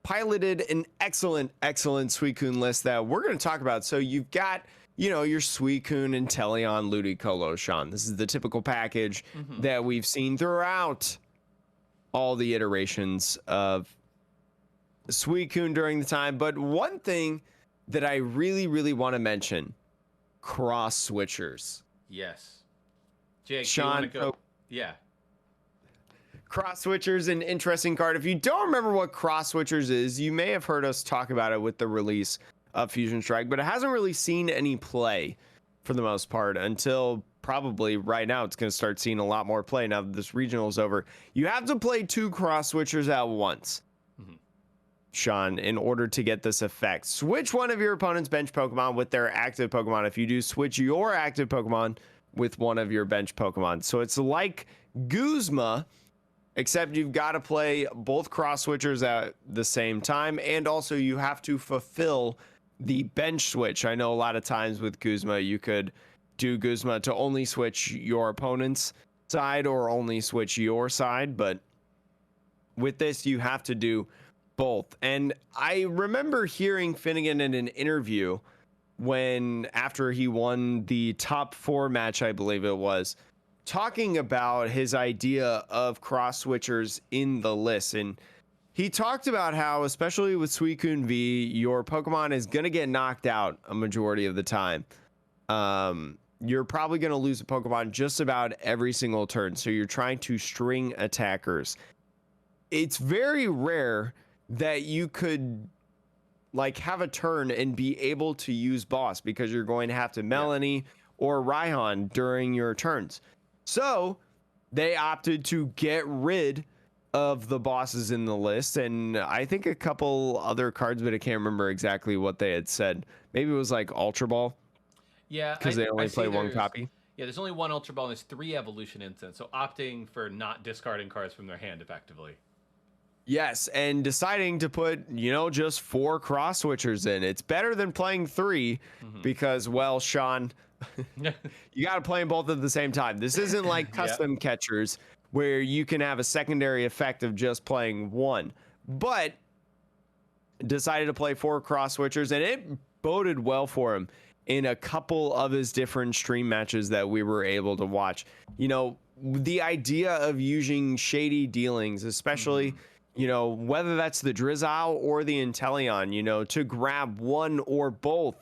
piloted an excellent Suicune list that we're going to talk about. So you've got, you know, your Suicune, Inteleon, Ludicolo, Sean. This is the typical package that we've seen throughout all the iterations of Suicune during the time. But one thing that I really, really want to mention, cross switchers. Yes. Jake, Sean, do you want to go? Yeah. Cross switchers, an interesting card. If you don't remember what cross switchers is, you may have heard us talk about it with the release of Fusion Strike, but it hasn't really seen any play for the most part until probably right now. It's going to start seeing a lot more play now that this regional is over. You have to play 2 cross switchers at once, Sean, in order to get this effect. Switch one of your opponent's bench Pokemon with their active Pokemon. If you do, switch your active Pokemon with one of your bench Pokemon. So it's like Guzma, except you've got to play both cross switchers at the same time, and also you have to fulfill the bench switch. I know a lot of times with Guzma, you could do Guzma to only switch your opponent's side or only switch your side, but with this, you have to do both. And I remember hearing Finnegan in an interview after he won the top 4 match, I believe it was, talking about his idea of cross switchers in the list. And he talked about how, especially with Suicune V, your Pokemon is going to get knocked out a majority of the time. You're probably going to lose a Pokemon just about every single turn. So you're trying to string attackers. It's very rare that you could like have a turn and be able to use boss, because you're going to have to Melanie or Raihan during your turns. So they opted to get rid of the bosses in the list, and I think a couple other cards, but I can't remember exactly what they had said. Maybe it was like Ultra Ball. Yeah, because they only play one copy. Yeah, there's only one Ultra Ball and there's 3 Evolution Incense, so opting for not discarding cards from their hand effectively. Yes, and deciding to put, you know, just 4 cross switchers in. It's better than playing 3 because, well, Sean, you got to play them both at the same time. This isn't like custom catchers where you can have a secondary effect of just playing 1. But decided to play 4 cross switchers, and it boded well for him in a couple of his different stream matches that we were able to watch. You know, the idea of using shady dealings, especially, you know, whether that's the Drizzile or the Inteleon, you know, to grab one or both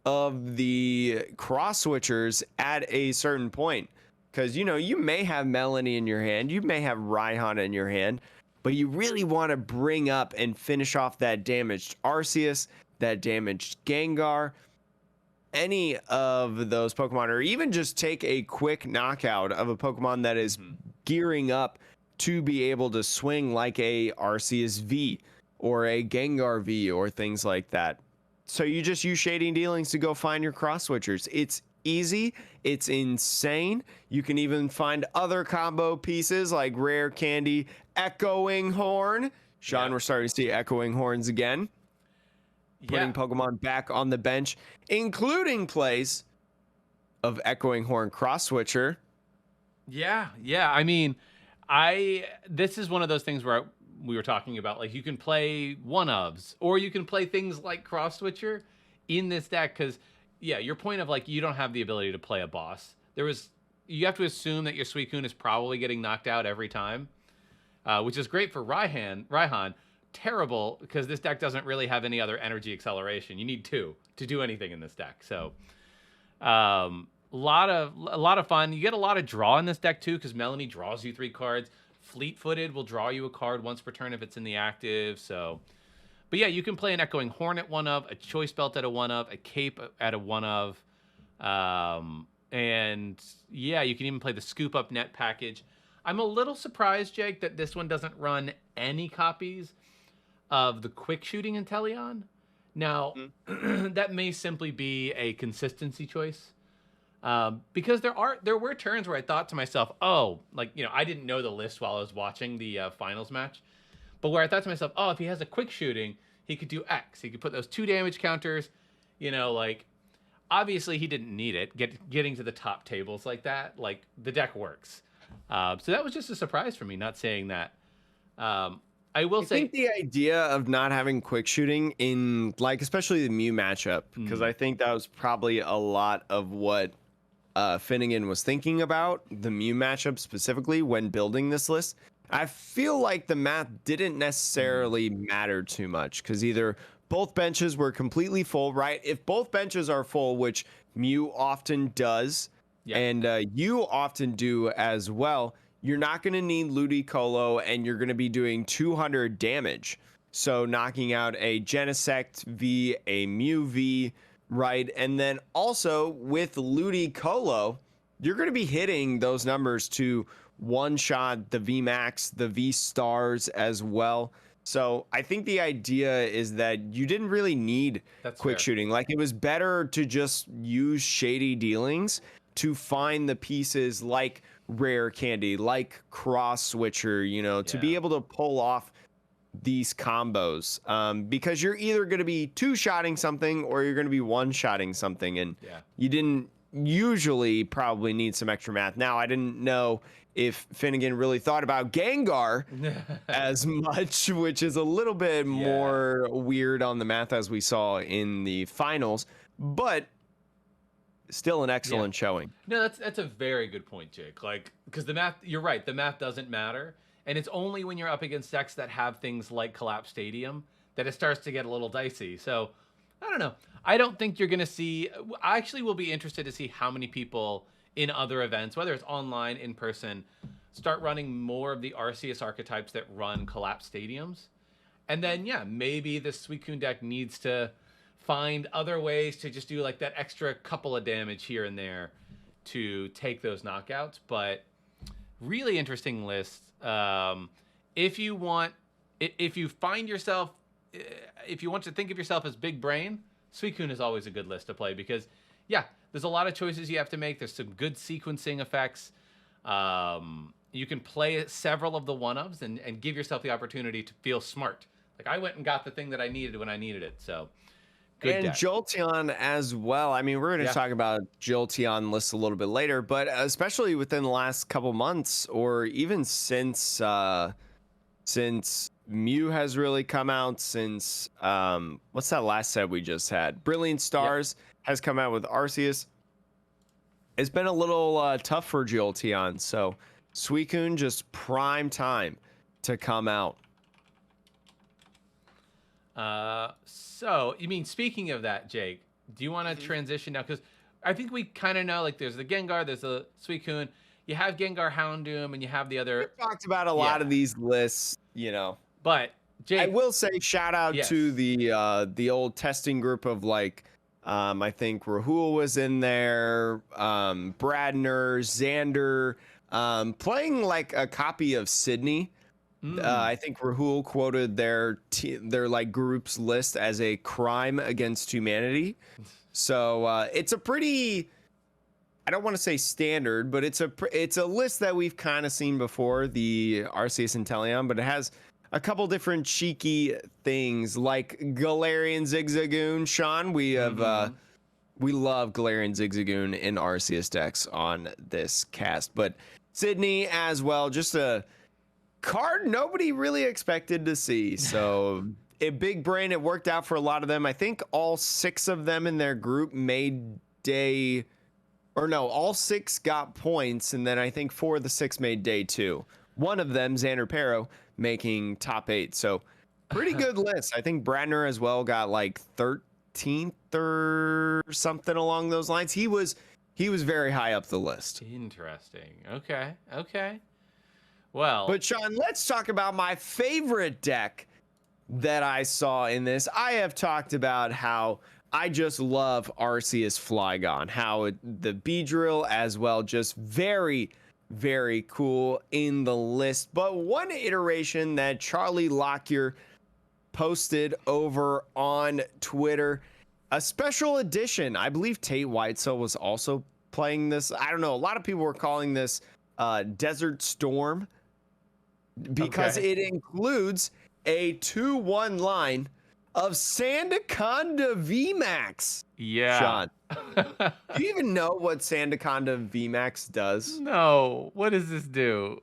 of the cross switchers at a certain point. Because, you know, you may have Melanie in your hand, you may have Raihan in your hand, but you really want to bring up and finish off that damaged Arceus, that damaged Gengar, any of those Pokemon, or even just take a quick knockout of a Pokemon that is gearing up to be able to swing like a Arceus V or a Gengar V or things like that. So you just use Shading Dealings to go find your cross switchers. It's easy. It's insane. You can even find other combo pieces like Rare Candy, Echoing Horn. Sean, we're starting to see Echoing Horns again. Putting Pokemon back on the bench, including plays of Echoing Horn cross switcher. Yeah. I mean, this is one of those things where we were talking about, like, you can play one-ofs, or you can play things like cross switcher in this deck, because your point of, like, you don't have the ability to play a boss. You have to assume that your Suicune is probably getting knocked out every time, which is great for Raihan. Terrible, because this deck doesn't really have any other energy acceleration. You need 2 to do anything in this deck. So a lot of fun. You get a lot of draw in this deck too, because Melanie draws you 3 cards. Fleet-footed will draw you a card once per turn if it's in the active. So, but yeah, you can play an Echoing Horn at 1-of, a Choice Belt at a 1-of, a Cape at a 1-of, and yeah, you can even play the Scoop Up Net package. I'm a little surprised, Jake, that this one doesn't run any copies of the Quick Shooting Inteleon. Now, that may simply be a consistency choice, because there were turns where I thought to myself, oh, like, you know, I didn't know the list while I was watching the finals match, but where I thought to myself, oh, if he has a Quick Shooting, he could do X. He could put those 2 damage counters, you know, like, obviously he didn't need it. Getting to the top tables like that, like, the deck works. So that was just a surprise for me, not saying that. I think the idea of not having quick shooting in, like, especially the Mew matchup, because I think that was probably a lot of what Finnegan was thinking about, the Mew matchup specifically when building this list. I feel like the math didn't necessarily matter too much, because either both benches were completely full, right? If both benches are full, which Mew often does, and you often do as well, you're not going to need Ludicolo, and you're going to be doing 200 damage. So knocking out a Genesect V, a Mew V, right? And then also with Ludicolo, you're going to be hitting those numbers to one-shot the VMAX, the V-Stars as well. So I think the idea is that you didn't really need quick shooting. Like, it was better to just use Shady Dealings to find the pieces like Rare Candy, like Cross Switcher, you know, to be able to pull off these combos, because you're either going to be 2-shotting something or you're going to be 1-shotting something, and you didn't usually probably need some extra math. Now, I didn't know if Finnegan really thought about Gengar as much, which is a little bit more weird on the math, as we saw in the finals, but still an excellent showing. No, that's a very good point, Jake. Like, because the math, you're right, the math doesn't matter, and it's only when you're up against decks that have things like Collapse Stadium that it starts to get a little dicey. So, I don't know. I don't think you're going to see... I actually will be interested to see how many people in other events, whether it's online, in person, start running more of the Arceus archetypes that run Collapse Stadiums. And then, maybe the Suicune deck needs to find other ways to just do, like, that extra couple of damage here and there to take those knockouts. But really interesting list. If you want to think of yourself as big brain, Suicune is always a good list to play, because there's a lot of choices you have to make. There's some good sequencing effects. You can play several of the one-ofs and give yourself the opportunity to feel smart. Like, I went and got the thing that I needed when I needed it. So good and deck. Jolteon as well. I mean, we're going to talk about Jolteon lists a little bit later, but especially within the last couple months, or even since Mew has really come out, since what's that last set we just had? Brilliant Stars has come out with Arceus. It's been a little tough for Jolteon, so Suicune just prime time to come out. So, you mean, speaking of that, Jake, do you want to transition now? Because I think we kind of know, like, there's the Gengar, there's the Suicune, you have Gengar Houndoom, and you have the other. We talked about a lot of these lists, But Jake, I will say shout out yes. to the old testing group of like, I think Rahul was in there, Bradner, Xander, playing like a copy of Sydney. I think Rahul quoted their like group's list as a crime against humanity. So it's a pretty, I don't want to say standard, but it's a list that we've kind of seen before, the Arceus Inteleon, but it has a couple different cheeky things like Galarian Zigzagoon. Sean, we have we love Galarian Zigzagoon in Arceus decks on this cast, but Sydney as well, just a card nobody really expected to see. So a big brain, it worked out for a lot of them. I think all 6 of them in their group made day, or no, all 6 got points, and then I think 4 of the 6 made day 2. One of them, Xander Pero, making top 8. So pretty good list. I think Bradner as well got like 13th or something along those lines. He was very high up the list. Interesting. Okay. Well, but Sean, let's talk about my favorite deck that I saw in this. I have talked about how I just love Arceus Flygon, how the Beedrill as well, just very, very cool in the list. But one iteration that Charlie Lockyer posted over on Twitter, a special edition. I believe Tate Whitesell was also playing this. I don't know. A lot of people were calling this Desert Storm because it includes a 2-1 line of Sandaconda VMAX. Yeah. Sean, do you even know what Sandaconda VMAX does? No. What does this do?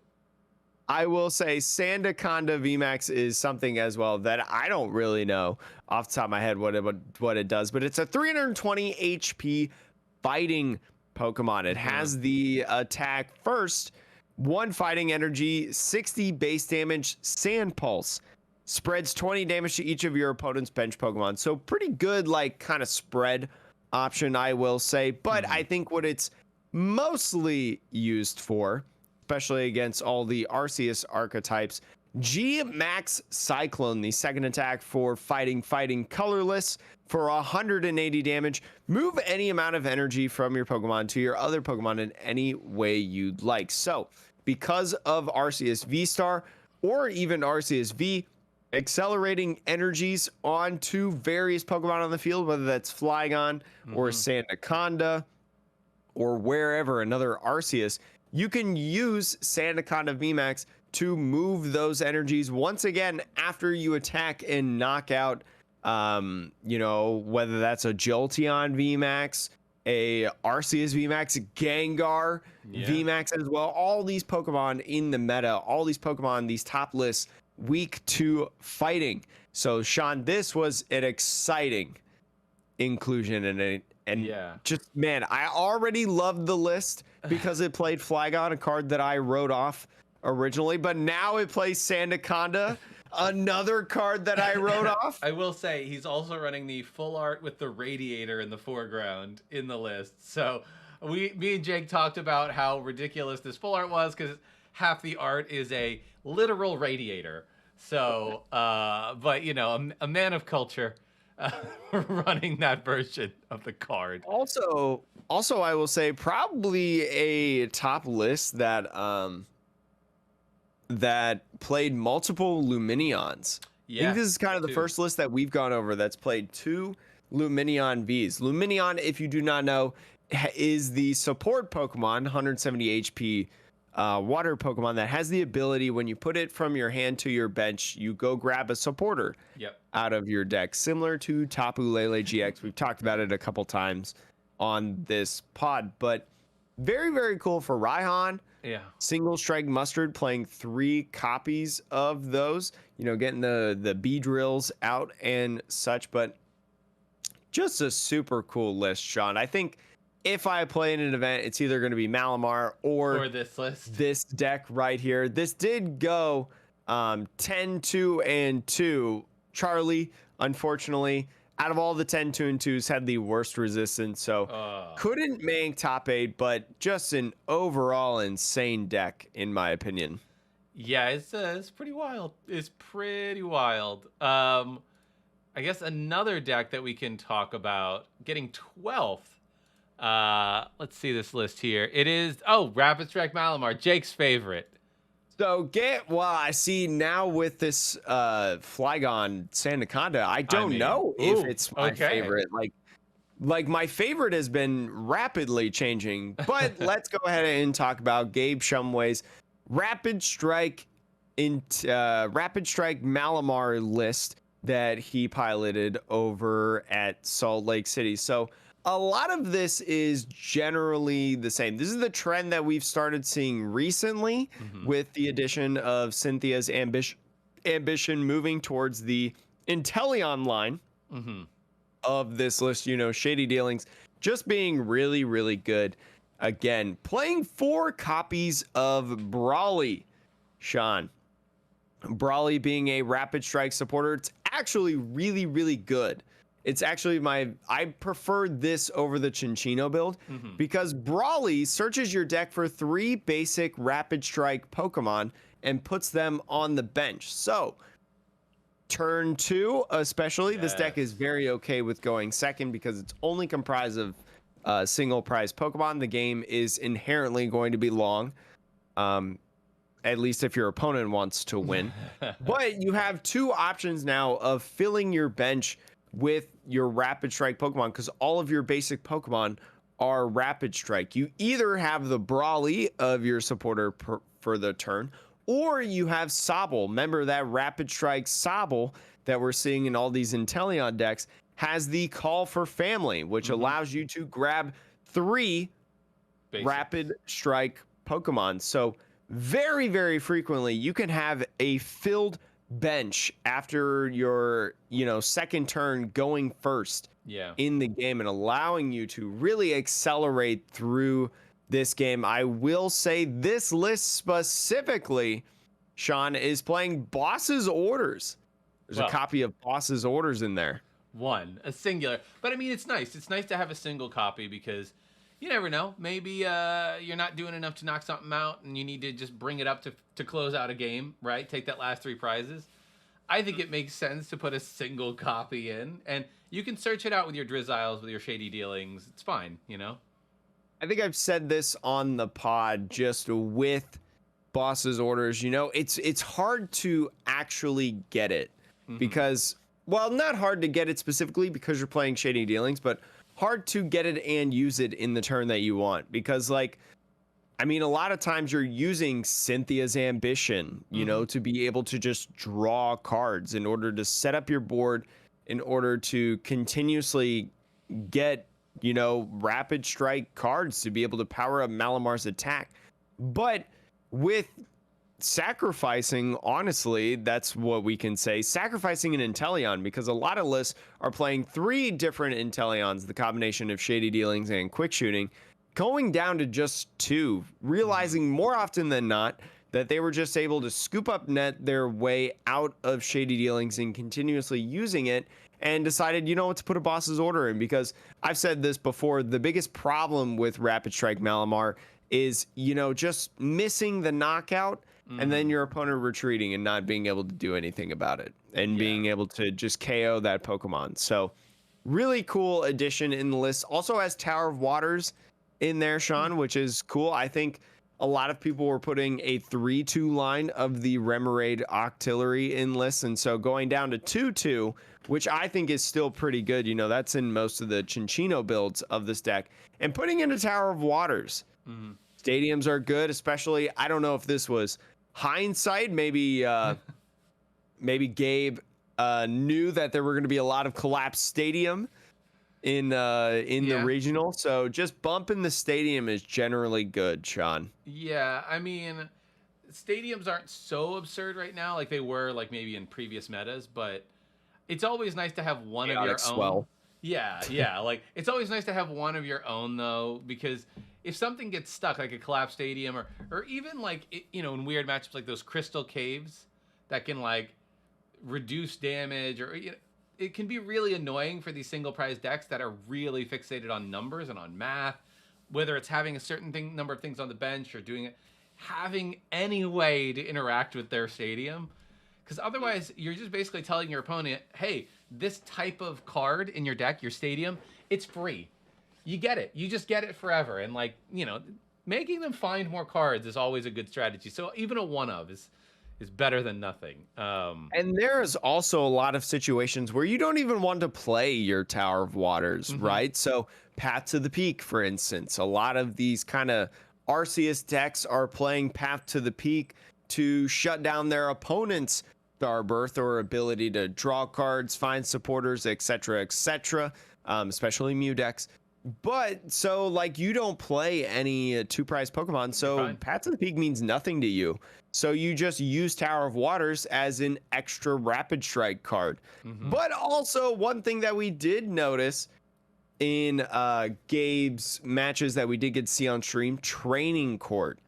I will say Sandaconda VMAX is something as well that I don't really know off the top of my head what it does, but it's a 320 HP fighting Pokemon. It has the attack first, 1 fighting energy, 60 base damage, Sand Pulse. Spreads 20 damage to each of your opponent's bench Pokemon. So pretty good, like, kind of spread option, I will say. But I think what it's mostly used for, especially against all the Arceus archetypes, G-Max Cyclone, the second attack for fighting colorless for 180 damage. Move any amount of energy from your Pokemon to your other Pokemon in any way you'd like. So because of Arceus V-Star or even Arceus V, accelerating energies onto various Pokemon on the field, whether that's Flygon or Sandaconda or wherever, another Arceus, you can use Sandaconda VMAX to move those energies once again after you attack and knock out, whether that's a Jolteon VMAX, a Arceus VMAX, Gengar VMAX as well. All these Pokemon in the meta, all these Pokemon, these top lists, weak to fighting. So Sean, this was an exciting inclusion in it. And just, man, I already loved the list because it played Flygon, a card that I wrote off originally, but now it plays Sandaconda, another card that I wrote off. I will say he's also running the full art with the radiator in the foreground in the list. So me and Jake talked about how ridiculous this full art was because half the art is a literal radiator. So, but a man of culture running that version of the card. Also, I will say probably a top list that played multiple Lumineons. I think this is kind of the first list that we've gone over that's played 2 Lumineon Vs. Lumineon, if you do not know, is the support Pokemon, 170 HP water Pokemon that has the ability, when you put it from your hand to your bench, you go grab a supporter out of your deck, similar to Tapu Lele GX. We've talked about it a couple times on this pod, but very, very cool for Raihan. Single Strike Mustard, playing 3 copies of those, getting the Beedrills out and such, but just a super cool list, Sean. I think if I play in an event, it's either going to be Malamar or this list, this deck right here. This did go 10-2-2. Charlie, unfortunately, out of all the 10 2-2s, had the worst resistance, so couldn't make top 8, but just an overall insane deck, in my opinion. Yeah, it's pretty wild. It's pretty wild. I guess another deck that we can talk about getting 12th. Let's see this list here. It is Rapid Strike Malamar, Jake's favorite. So I see now with this Flygon Sandaconda, I don't know if it's my favorite. Like my favorite has been rapidly changing, but let's go ahead and talk about Gabe Shumway's Rapid Strike Malamar list that he piloted over at Salt Lake City. So a lot of this is generally the same. This is the trend that we've started seeing recently with the addition of Cynthia's ambition moving towards the Inteleon line of this list. You know, Shady Dealings just being really, really good. Again, playing 4 copies of Brawly, Sean. Brawly being a Rapid Strike supporter, it's actually really, really good. It's actually I prefer this over the Cinccino build because Brawly searches your deck for 3 basic Rapid Strike Pokemon and puts them on the bench. So turn 2 especially, this deck is very okay with going second because it's only comprised of single prize Pokemon. The game is inherently going to be long, at least if your opponent wants to win. But you have 2 options now of filling your bench with your Rapid Strike Pokemon because all of your basic Pokemon are Rapid Strike. You either have the Brawly of your supporter for the turn, or you have Sobble. Remember that Rapid Strike Sobble that we're seeing in all these Inteleon decks has the Call for Family, which allows you to grab 3 Rapid Strike Pokemon. So very, very frequently you can have a filled bench after your second turn going first in the game and allowing you to really accelerate through this game. I will say this list specifically, Sean, is playing Boss's Orders. There's a copy of Boss's Orders in there. A singular. But I mean, it's nice. It's nice to have a single copy because you never know. Maybe you're not doing enough to knock something out and you need to just bring it up to close out a game, right? Take that last 3 prizes. I think it makes sense to put a single copy in, and you can search it out with your Drizziles, with your Shady Dealings. It's fine, you know? I think I've said this on the pod just with Boss's Orders. You know, it's hard to actually get it because, well, not hard to get it specifically because you're playing Shady Dealings, but hard to get it and use it in the turn that you want because, like, I mean, a lot of times you're using Cynthia's Ambition, you know, to be able to just draw cards in order to set up your board, in order to continuously get, Rapid Strike cards to be able to power up Malamar's attack. But with sacrificing, honestly, that's what we can say, sacrificing an Inteleon, because a lot of lists are playing 3 different Inteleons, the combination of Shady Dealings and Quick Shooting, going down to just 2, realizing more often than not that they were just able to scoop up net their way out of Shady Dealings and continuously using it, and decided, you know what, to put a Boss's Order in. Because I've said this before, the biggest problem with Rapid Strike Malamar is, just missing the knockout and then your opponent retreating and not being able to do anything about it and being able to just KO that Pokemon. So really cool addition in the list. Also has Tower of Waters in there, Sean, which is cool. I think a lot of people were putting a 3-2 line of the Remoraid Octillery in lists, and so going down to 2-2, which I think is still pretty good. That's in most of the Cinccino builds of this deck, and putting in a Tower of Waters. Stadiums are good, especially, I don't know if this was hindsight, maybe Gabe knew that there were going to be a lot of collapsed stadium in the regional, so just bumping the stadium is generally good, Sean. Yeah, I mean, stadiums aren't so absurd right now like they were like maybe in previous metas, but it's always nice to have one of your own. Yeah, like it's always nice to have one of your own though, because if something gets stuck, like a collapsed stadium, or even like in weird matchups like those crystal caves that can like reduce damage, or it can be really annoying for these single prize decks that are really fixated on numbers and on math, whether it's having a certain number of things on the bench or doing it, having any way to interact with their stadium. Because otherwise, you're just basically telling your opponent, hey, this type of card in your deck, your stadium, it's free. You get it. You just get it forever. And, like, you know, making them find more cards is always a good strategy. So even a one-of is better than nothing. And there's also a lot of situations where you don't even want to play your Tower of Waters, right? So Path to the Peak, for instance, a lot of these kind of Arceus decks are playing Path to the Peak to shut down their opponent's Starbirth or ability to draw cards, find supporters, etc., etc., especially Mew decks. But so, like, you don't play any two-prize Pokemon, so Path to the Peak means nothing to you. So you just use Tower of Waters as an extra Rapid Strike card. But also, one thing that we did notice in Gabe's matches that we did get to see on stream, Training Court.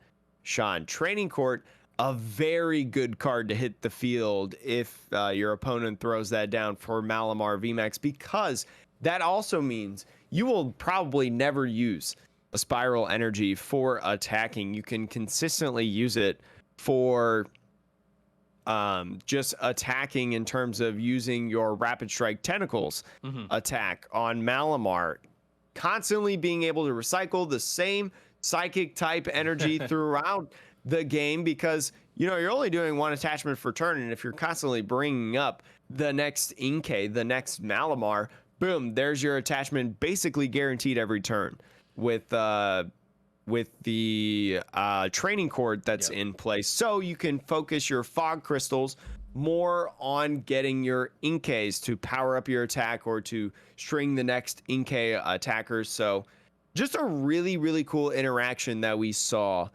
Sean, Training Court, a very good card to hit the field if your opponent throws that down for Malamar VMAX, because that also means you will probably never use a Spiral Energy for attacking. You can consistently use it for just attacking in terms of using your Rapid Strike Tentacles attack on Malamar. Constantly being able to recycle the same Psychic type energy throughout the game, because, you know, you're only doing one attachment per turn, and if you're constantly bringing up the next Inkay, the next Malamar, boom, there's your attachment basically guaranteed every turn with the Training Court that's in place. So you can focus your Fog Crystals more on getting your Inkays to power up your attack or to string the next Inkay attackers. So just a really, really cool interaction that we saw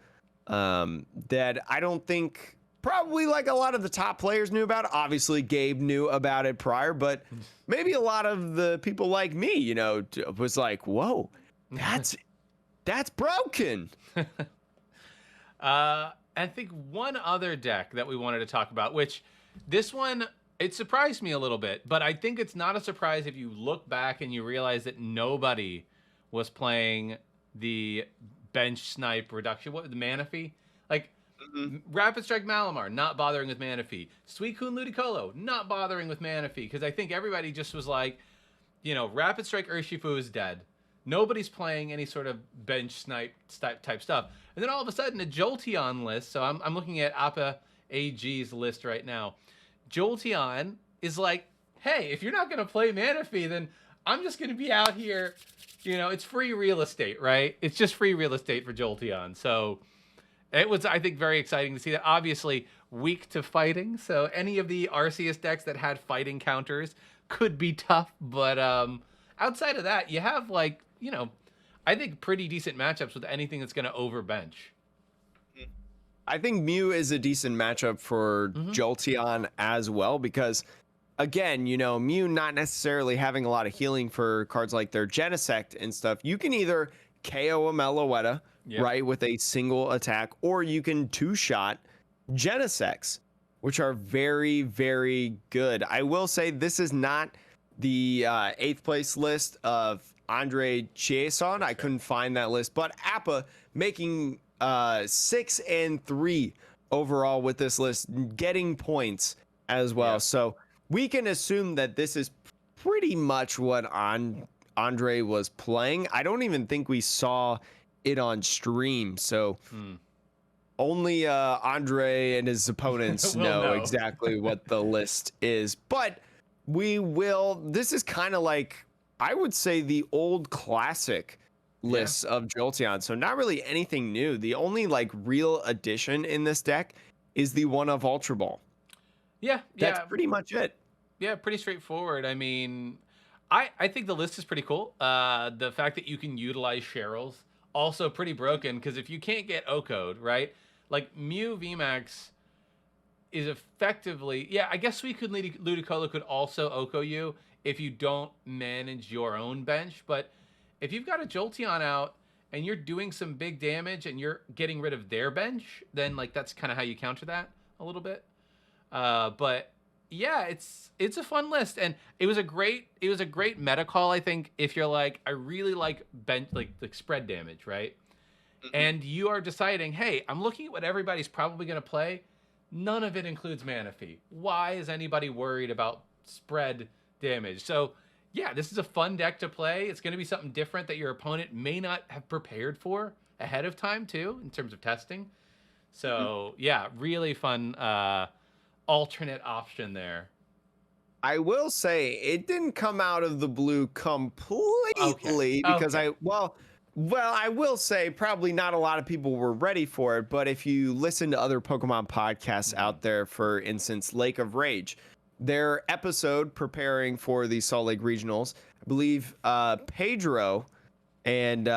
that I don't think probably like a lot of the top players knew about. Obviously, Gabe knew about it prior, but maybe a lot of the people like me, you know, was like, whoa, that's broken. I think one other deck that we wanted to talk about, which this one, it surprised me a little bit, but I think it's not a surprise if you look back and you realize that nobody was playing the bench snipe reduction. What, the Manaphy? Like, Rapid Strike Malamar, not bothering with Manaphy. Suicune Ludicolo, not bothering with Manaphy, because I think everybody just was like, you know, Rapid Strike Urshifu is dead. Nobody's playing any sort of bench snipe type stuff. And then all of a sudden, a Jolteon list, so I'm looking at Appa AG's list right now. Jolteon is like, hey, if you're not going to play Manaphy, then I'm just going to be out here. You know, it's free real estate, right? It's just free real estate for Jolteon. So it was, I think, very exciting to see that. Obviously, weak to fighting. So any of the Arceus decks that had fighting counters could be tough. But outside of that, you have, like, you know, I think pretty decent matchups with anything that's going to overbench. I think Mew is a decent matchup for Jolteon as well, because, again, you know, Mew not necessarily having a lot of healing for cards like their Genesect and stuff. You can either KO a Meloetta, right, with a single attack, or you can two-shot Genesects, which are very, very good. I will say this is not the 8th place list of Andre Chiasson. I couldn't find that list, but Appa making 6 and 3 overall with this list, getting points as well. So we can assume that this is pretty much what Andre was playing. I don't even think we saw it on stream, so only Andre and his opponents know exactly what the list is. But we will, this is kind of like, I would say, the old classic lists of Jolteon, so not really anything new. The only, like, real addition in this deck is the one of Ultra Ball. That's pretty much it. Yeah, pretty straightforward. I mean, I think the list is pretty cool. The fact that you can utilize Cheryl's, also pretty broken, because if you can't get O-Code, right? Like, Mew VMAX is effectively, I guess Suicune Ludicolo could also Oko you if you don't manage your own bench, but if you've got a Jolteon out and you're doing some big damage and you're getting rid of their bench, then, like, that's kind of how you counter that a little bit. But Yeah, it's a fun list, and it was a great meta call. I think if you're like, I really like bench like spread damage, right? And you are deciding, hey, I'm looking at what everybody's probably going to play. None of it includes Manaphy. Why is anybody worried about spread damage? So yeah, this is a fun deck to play. It's going to be something different that your opponent may not have prepared for ahead of time too, in terms of testing. So yeah, really fun alternate option there. I will say it didn't come out of the blue completely because I will say probably not a lot of people were ready for it, but if you listen to other Pokemon podcasts out there, for instance, Lake of Rage, their episode preparing for the Salt Lake Regionals, I believe Pedro and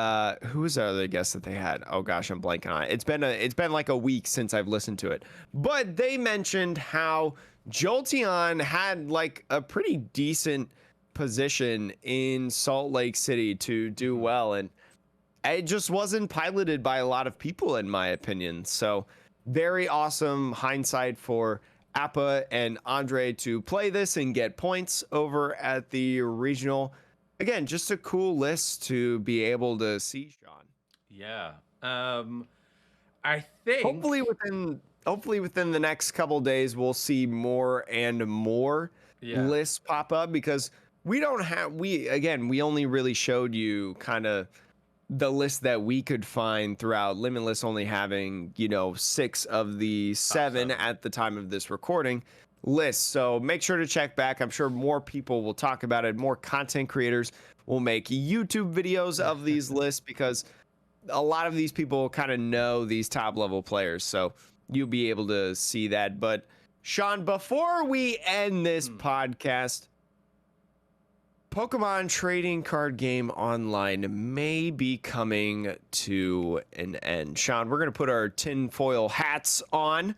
who was the other guest that they had? Oh gosh, I'm blanking on it. It's been like a week since I've listened to it. But they mentioned how Jolteon had like a pretty decent position in Salt Lake City to do well, and it just wasn't piloted by a lot of people, in my opinion. So very awesome hindsight for Appa and Andre to play this and get points over at the regional. Again, just a cool list to be able to see, Sean. Yeah. I think hopefully within the next couple days we'll see more and more lists pop up, because we only really showed you kind of the list that we could find throughout Limitless, only having 6 of the 7 at the time of this recording lists. So make sure to check back. I'm sure more people will talk about it. More content creators will make YouTube videos of these lists, because a lot of these people kind of know these top level players. So you'll be able to see that. But Sean, before we end this podcast, Pokemon Trading Card Game Online may be coming to an end. Sean, we're going to put our tinfoil hats on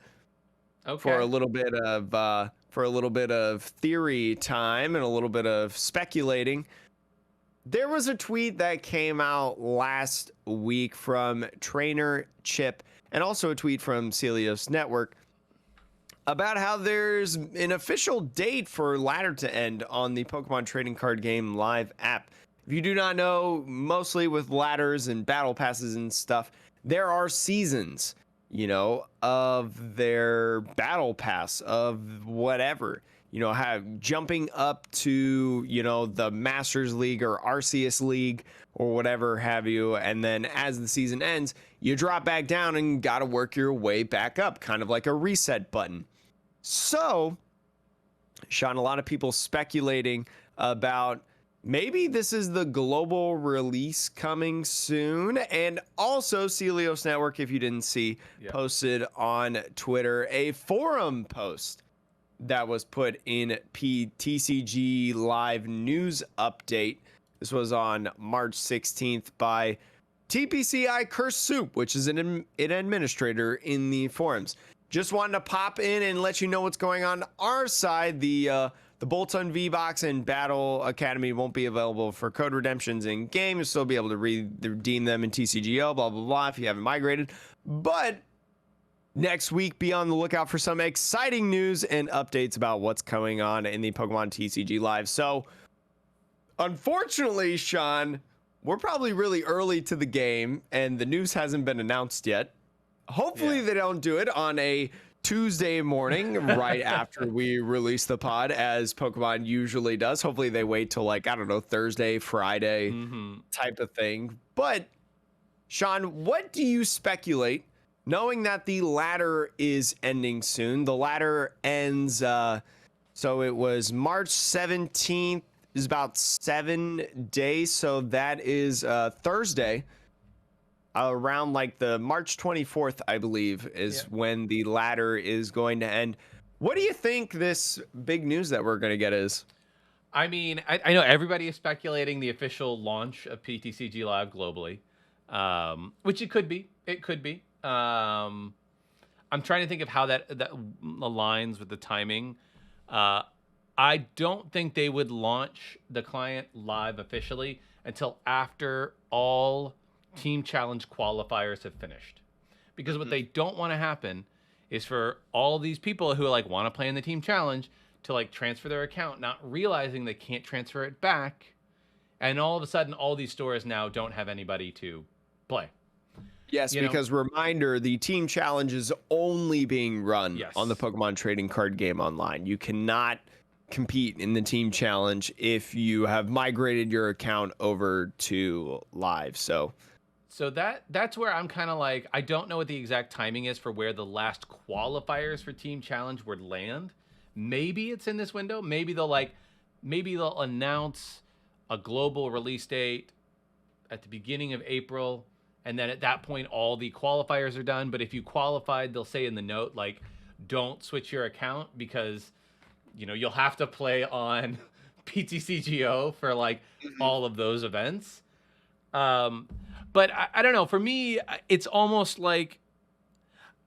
for a little bit of theory time and a little bit of speculating. There was a tweet that came out last week from Trainer Chip, and also a tweet from Celios Network, about how there's an official date for Ladder to end on the Pokemon Trading Card Game Live app. If you do not know, mostly with ladders and battle passes and stuff, there are seasons, of their battle pass, of whatever, have jumping up to, the Masters League or Arceus League or whatever have you. And then as the season ends, you drop back down and got to work your way back up, kind of like a reset button. So, Sean, a lot of people speculating about maybe this is the global release coming soon. And also, Celios Network, if you didn't see, posted on Twitter a forum post that was put in PTCGLive news update. This was on March 16th by TPCI Curse Soup, which is an administrator in the forums. Just wanted to pop in and let you know what's going on our side. The Bolton V-Box and Battle Academy won't be available for code redemptions in game. You'll still be able to redeem them in TCGO, blah, blah, blah, if you haven't migrated. But next week, be on the lookout for some exciting news and updates about what's going on in the Pokemon TCG Live. So, unfortunately, Sean, we're probably really early to the game, and the news hasn't been announced yet. Hopefully they don't do it on a Tuesday morning right after we release the pod, as Pokemon usually does. Hopefully they wait till Thursday, Friday type of thing. But Sean, what do you speculate, knowing that the ladder is ending soon? The ladder ends, so it was March 17th, is about 7 days. So that is Thursday. Around the March 24th, I believe, is when the ladder is going to end. What do you think this big news that we're going to get is? I mean, I know everybody is speculating the official launch of PTCGLive globally, which it could be. It could be. I'm trying to think of how that aligns with the timing. I don't think they would launch the client live officially until after all Team Challenge qualifiers have finished, because what they don't want to happen is for all these people who want to play in the Team Challenge to like transfer their account, not realizing they can't transfer it back. And all of a sudden, all these stores now don't have anybody to play. Yes, because reminder, the team challenge is only being run on the Pokemon trading card game online. You cannot compete in the team challenge if you have migrated your account over to live. So that's where I'm kind of like, I don't know what the exact timing is for where the last qualifiers for team challenge would land. Maybe it's in this window. Maybe they'll announce a global release date at the beginning of April. And then at that point, all the qualifiers are done. But if you qualified, they'll say in the note, like, don't switch your account because, you'll have to play on PTCGO for, like, all of those events. But I don't know. For me, it's almost like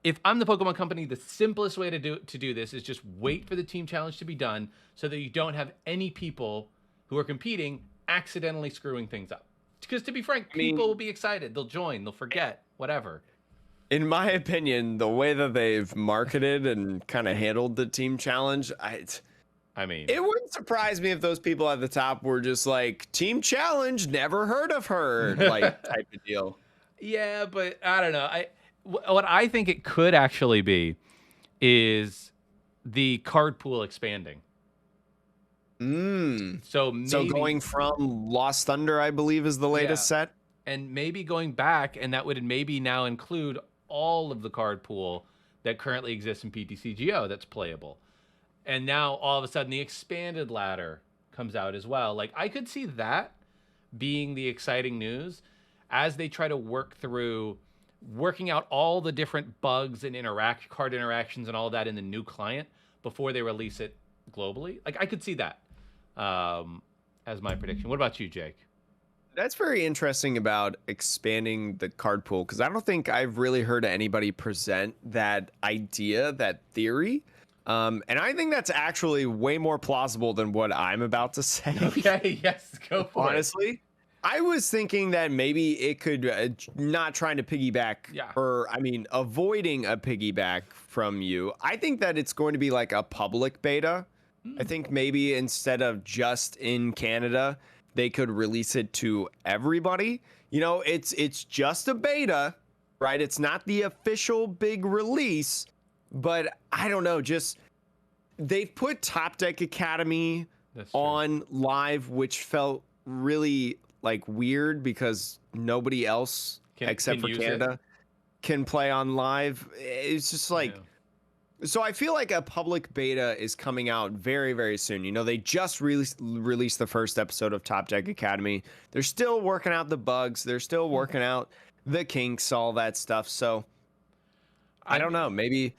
if I'm the Pokemon Company, the simplest way to do this is just wait for the team challenge to be done so that you don't have any people who are competing accidentally screwing things up. Because to be frank, people will be excited. They'll join. They'll forget. Whatever. In my opinion, the way that they've marketed and kind of handled the team challenge, I mean, it wouldn't surprise me if those people at the top were just like, team challenge, never heard of her, like type of deal. Yeah, but I don't know. What I think it could actually be is the card pool expanding. So going from Lost Thunder, I believe, is the latest set, and maybe going back, and that would maybe now include all of the card pool that currently exists in PTCGO that's playable, and now all of a sudden the expanded ladder comes out as well. Like, I could see that being the exciting news as they try to working out all the different bugs and card interactions and all that in the new client before they release it globally. Like, I could see that as my prediction. What about you, Jake? That's very interesting about expanding the card pool, because I don't think I've really heard anybody present that idea, that theory. And I think that's actually way more plausible than what I'm about to say. Okay, yes, go for it. Honestly, I was thinking that maybe it could, not trying to piggyback, or avoiding a piggyback from you. I think that it's going to be like a public beta. I think maybe instead of just in Canada, they could release it to everybody. It's just a beta, right? It's not the official big release, but I don't know. Just they've put Top Deck Academy on live, which felt really like weird because nobody else except for Canada can play on live. It's just like. Yeah. So I feel like a public beta is coming out very, very soon. They just released the first episode of Top Deck Academy. They're still working out the bugs. They're still working out the kinks, all that stuff. So I don't know. Maybe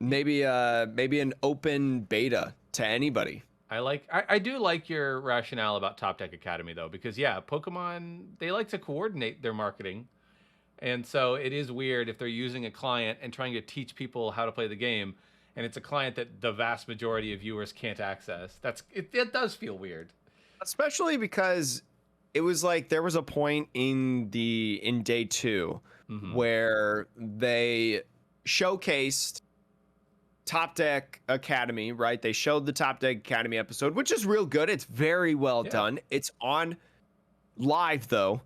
an open beta to anybody. I do like your rationale about Top Deck Academy though, because Pokemon, they like to coordinate their marketing. And so it is weird if they're using a client and trying to teach people how to play the game, and it's a client that the vast majority of viewers can't access. It does feel weird. Especially because it was like there was a point in day 2 where they showcased Top Deck Academy, right? They showed the Top Deck Academy episode, which is real good. It's very well done. It's on live though.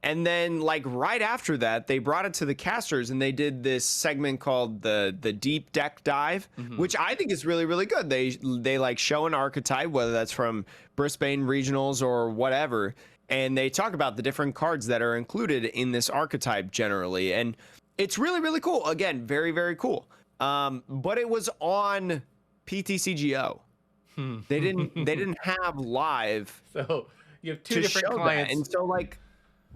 And then, like, right after that, they brought it to the casters and they did this segment called the Deep Deck Dive, which I think is really, really good. They like show an archetype, whether that's from Brisbane Regionals or whatever, and they talk about the different cards that are included in this archetype generally. And it's really, really cool. Again, very, very cool. But it was on PTCGO. They didn't have live. So you have two different clients. And so, like,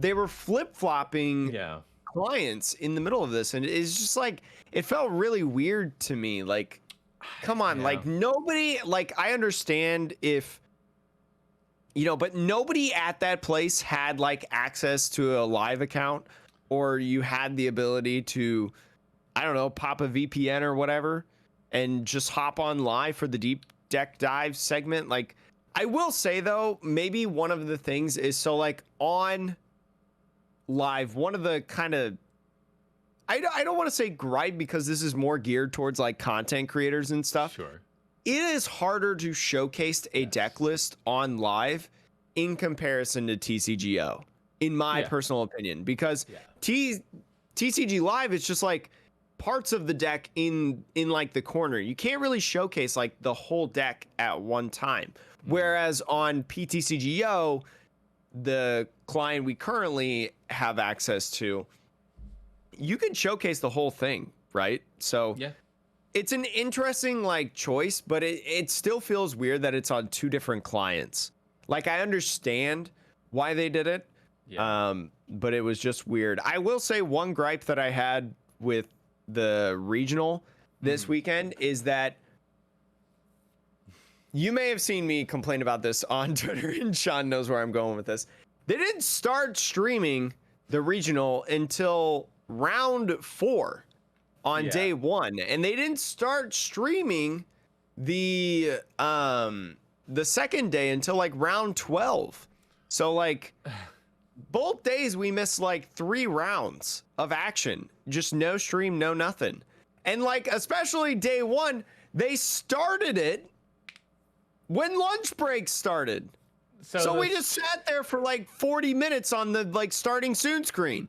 they were flip-flopping clients in the middle of this, and it's just like it felt really weird to me. Like, come on, like nobody, like, I understand if but nobody at that place had like access to a live account, or you had the ability to, I don't know, pop a VPN or whatever and just hop on live for the Deep Deck Dive segment. Like, I will say though, maybe one of the things is, so like on live, one of the kind of, I don't want to say gripe, because this is more geared towards like content creators and stuff. Sure. it is harder to showcase a deck list on live in comparison to TCGO, in my personal opinion, because TCGLive is just like parts of the deck in like the corner. You can't really showcase like the whole deck at one time. Whereas on PTCGO, the client we currently have access to, you can showcase the whole thing, right? So it's an interesting like choice, but it still feels weird that it's on two different clients. Like, I understand why they did it, but it was just weird. I will say one gripe that I had with the regional this weekend is that you may have seen me complain about this on Twitter, and Sean knows where I'm going with this. They didn't start streaming the regional until round 4 on day 1, and they didn't start streaming the second day until like round 12. So like both days we missed like 3 rounds of action, just no stream, no nothing. And like especially day 1, they started it when lunch break started. So we just sat there for like 40 minutes on the like starting soon screen.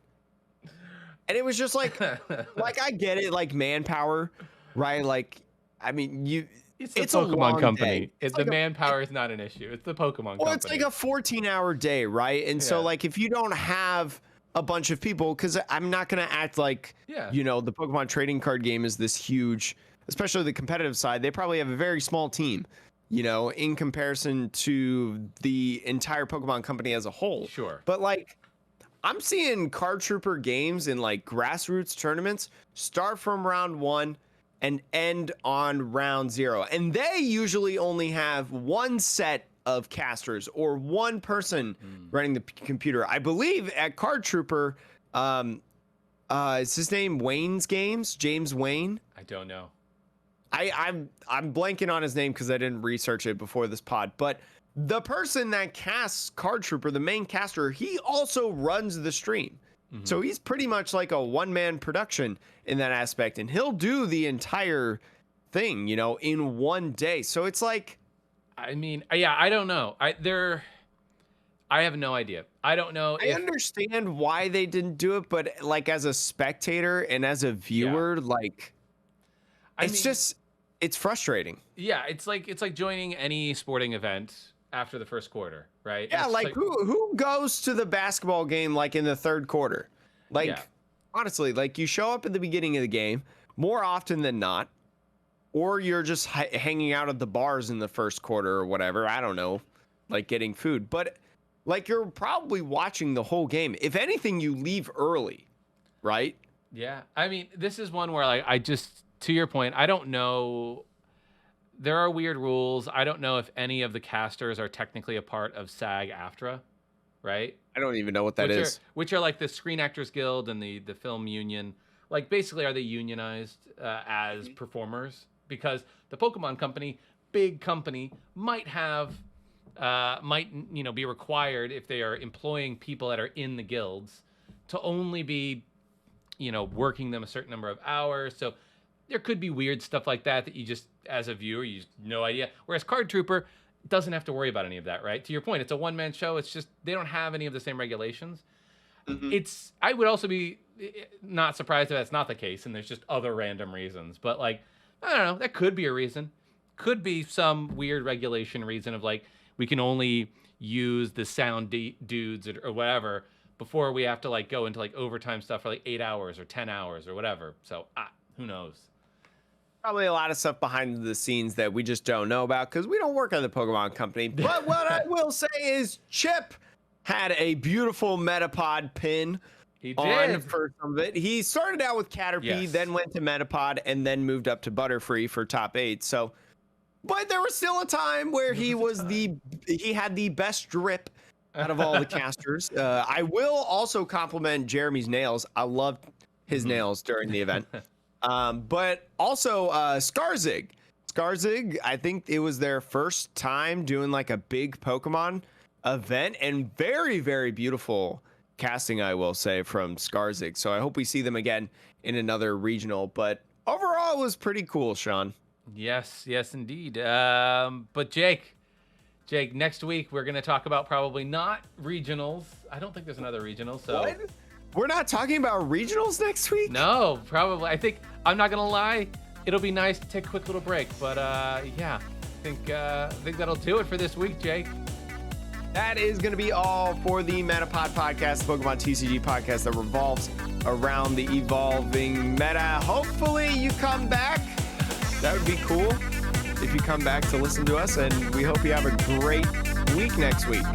And it was just like I get it, like manpower, right? Like, I mean, it's a Pokemon company. The manpower is not an issue. It's the Pokemon company. Well, it's like a 14-hour day, right? And so like if you don't have a bunch of people, because I'm not going to act like, you know, the Pokemon trading card game is this huge, especially the competitive side. They probably have a very small team, you know, in comparison to the entire Pokemon company as a whole. Sure. But like, I'm seeing Card Trooper games in like grassroots tournaments start from round 1 and end on round 0. And they usually only have one set of casters or one person running the computer. I believe at Card Trooper, is his name Wayne's Games? James Wayne? I don't know. I'm blanking on his name because I didn't research it before this pod, but the person that casts Card Trooper, the main caster, he also runs the stream. So he's pretty much like a one-man production in that aspect, and he'll do the entire thing, you know, in one day. So it's like, I mean, yeah, I don't know. I have no idea. I don't know. I understand why they didn't do it, but like as a spectator and as a viewer, like, it's frustrating. Yeah, it's like joining any sporting event after the first quarter, right? Yeah, like who goes to the basketball game like in the third quarter? Like, honestly, like you show up at the beginning of the game more often than not, or you're just hanging out at the bars in the first quarter or whatever. I don't know, like getting food. But like you're probably watching the whole game. If anything, you leave early, right? Yeah, I mean, this is one where like I just, to your point, I don't know. There are weird rules. I don't know if any of the casters are technically a part of SAG-AFTRA, right? I don't even know what that is. Which are like the Screen Actors Guild and the Film Union. Like basically, are they unionized as performers? Because the Pokemon company, big company, might be required if they are employing people that are in the guilds to only be, working them a certain number of hours. So there could be weird stuff like that you just, as a viewer, you just no idea. Whereas Card Trooper doesn't have to worry about any of that, right? To your point, it's a one-man show. It's just they don't have any of the same regulations. I would also be not surprised if that's not the case, and there's just other random reasons. But like, I don't know, that could be a reason. Could be some weird regulation reason of like we can only use the sound dudes or whatever before we have to like go into like overtime stuff for like 8 hours or 10 hours or whatever. So who knows? Probably a lot of stuff behind the scenes that we just don't know about because we don't work at the Pokemon company. But what I will say is Chip had a beautiful Metapod pin on for some of it. He started out with Caterpie, then went to Metapod, and then moved up to Butterfree for top 8. So, but there was still a time where he had the best drip out of all the casters. I will also compliment Jeremy's nails. I loved his nails during the event. But also Skarzig, I think it was their first time doing like a big Pokemon event, and very, very beautiful casting, I will say, from Skarzig. So I hope we see them again in another regional, but overall it was pretty cool, Sean. Yes, indeed. But Jake, next week we're going to talk about probably not regionals. I don't think there's another regional. So what? We're not talking about regionals next week? No, probably. I think, I'm not going to lie, it'll be nice to take a quick little break. But yeah, I think that'll do it for this week, Jake. That is going to be all for the Metapod podcast, the Pokemon TCG podcast that revolves around the evolving meta. Hopefully you come back. That would be cool if you come back to listen to us, and we hope you have a great week next week.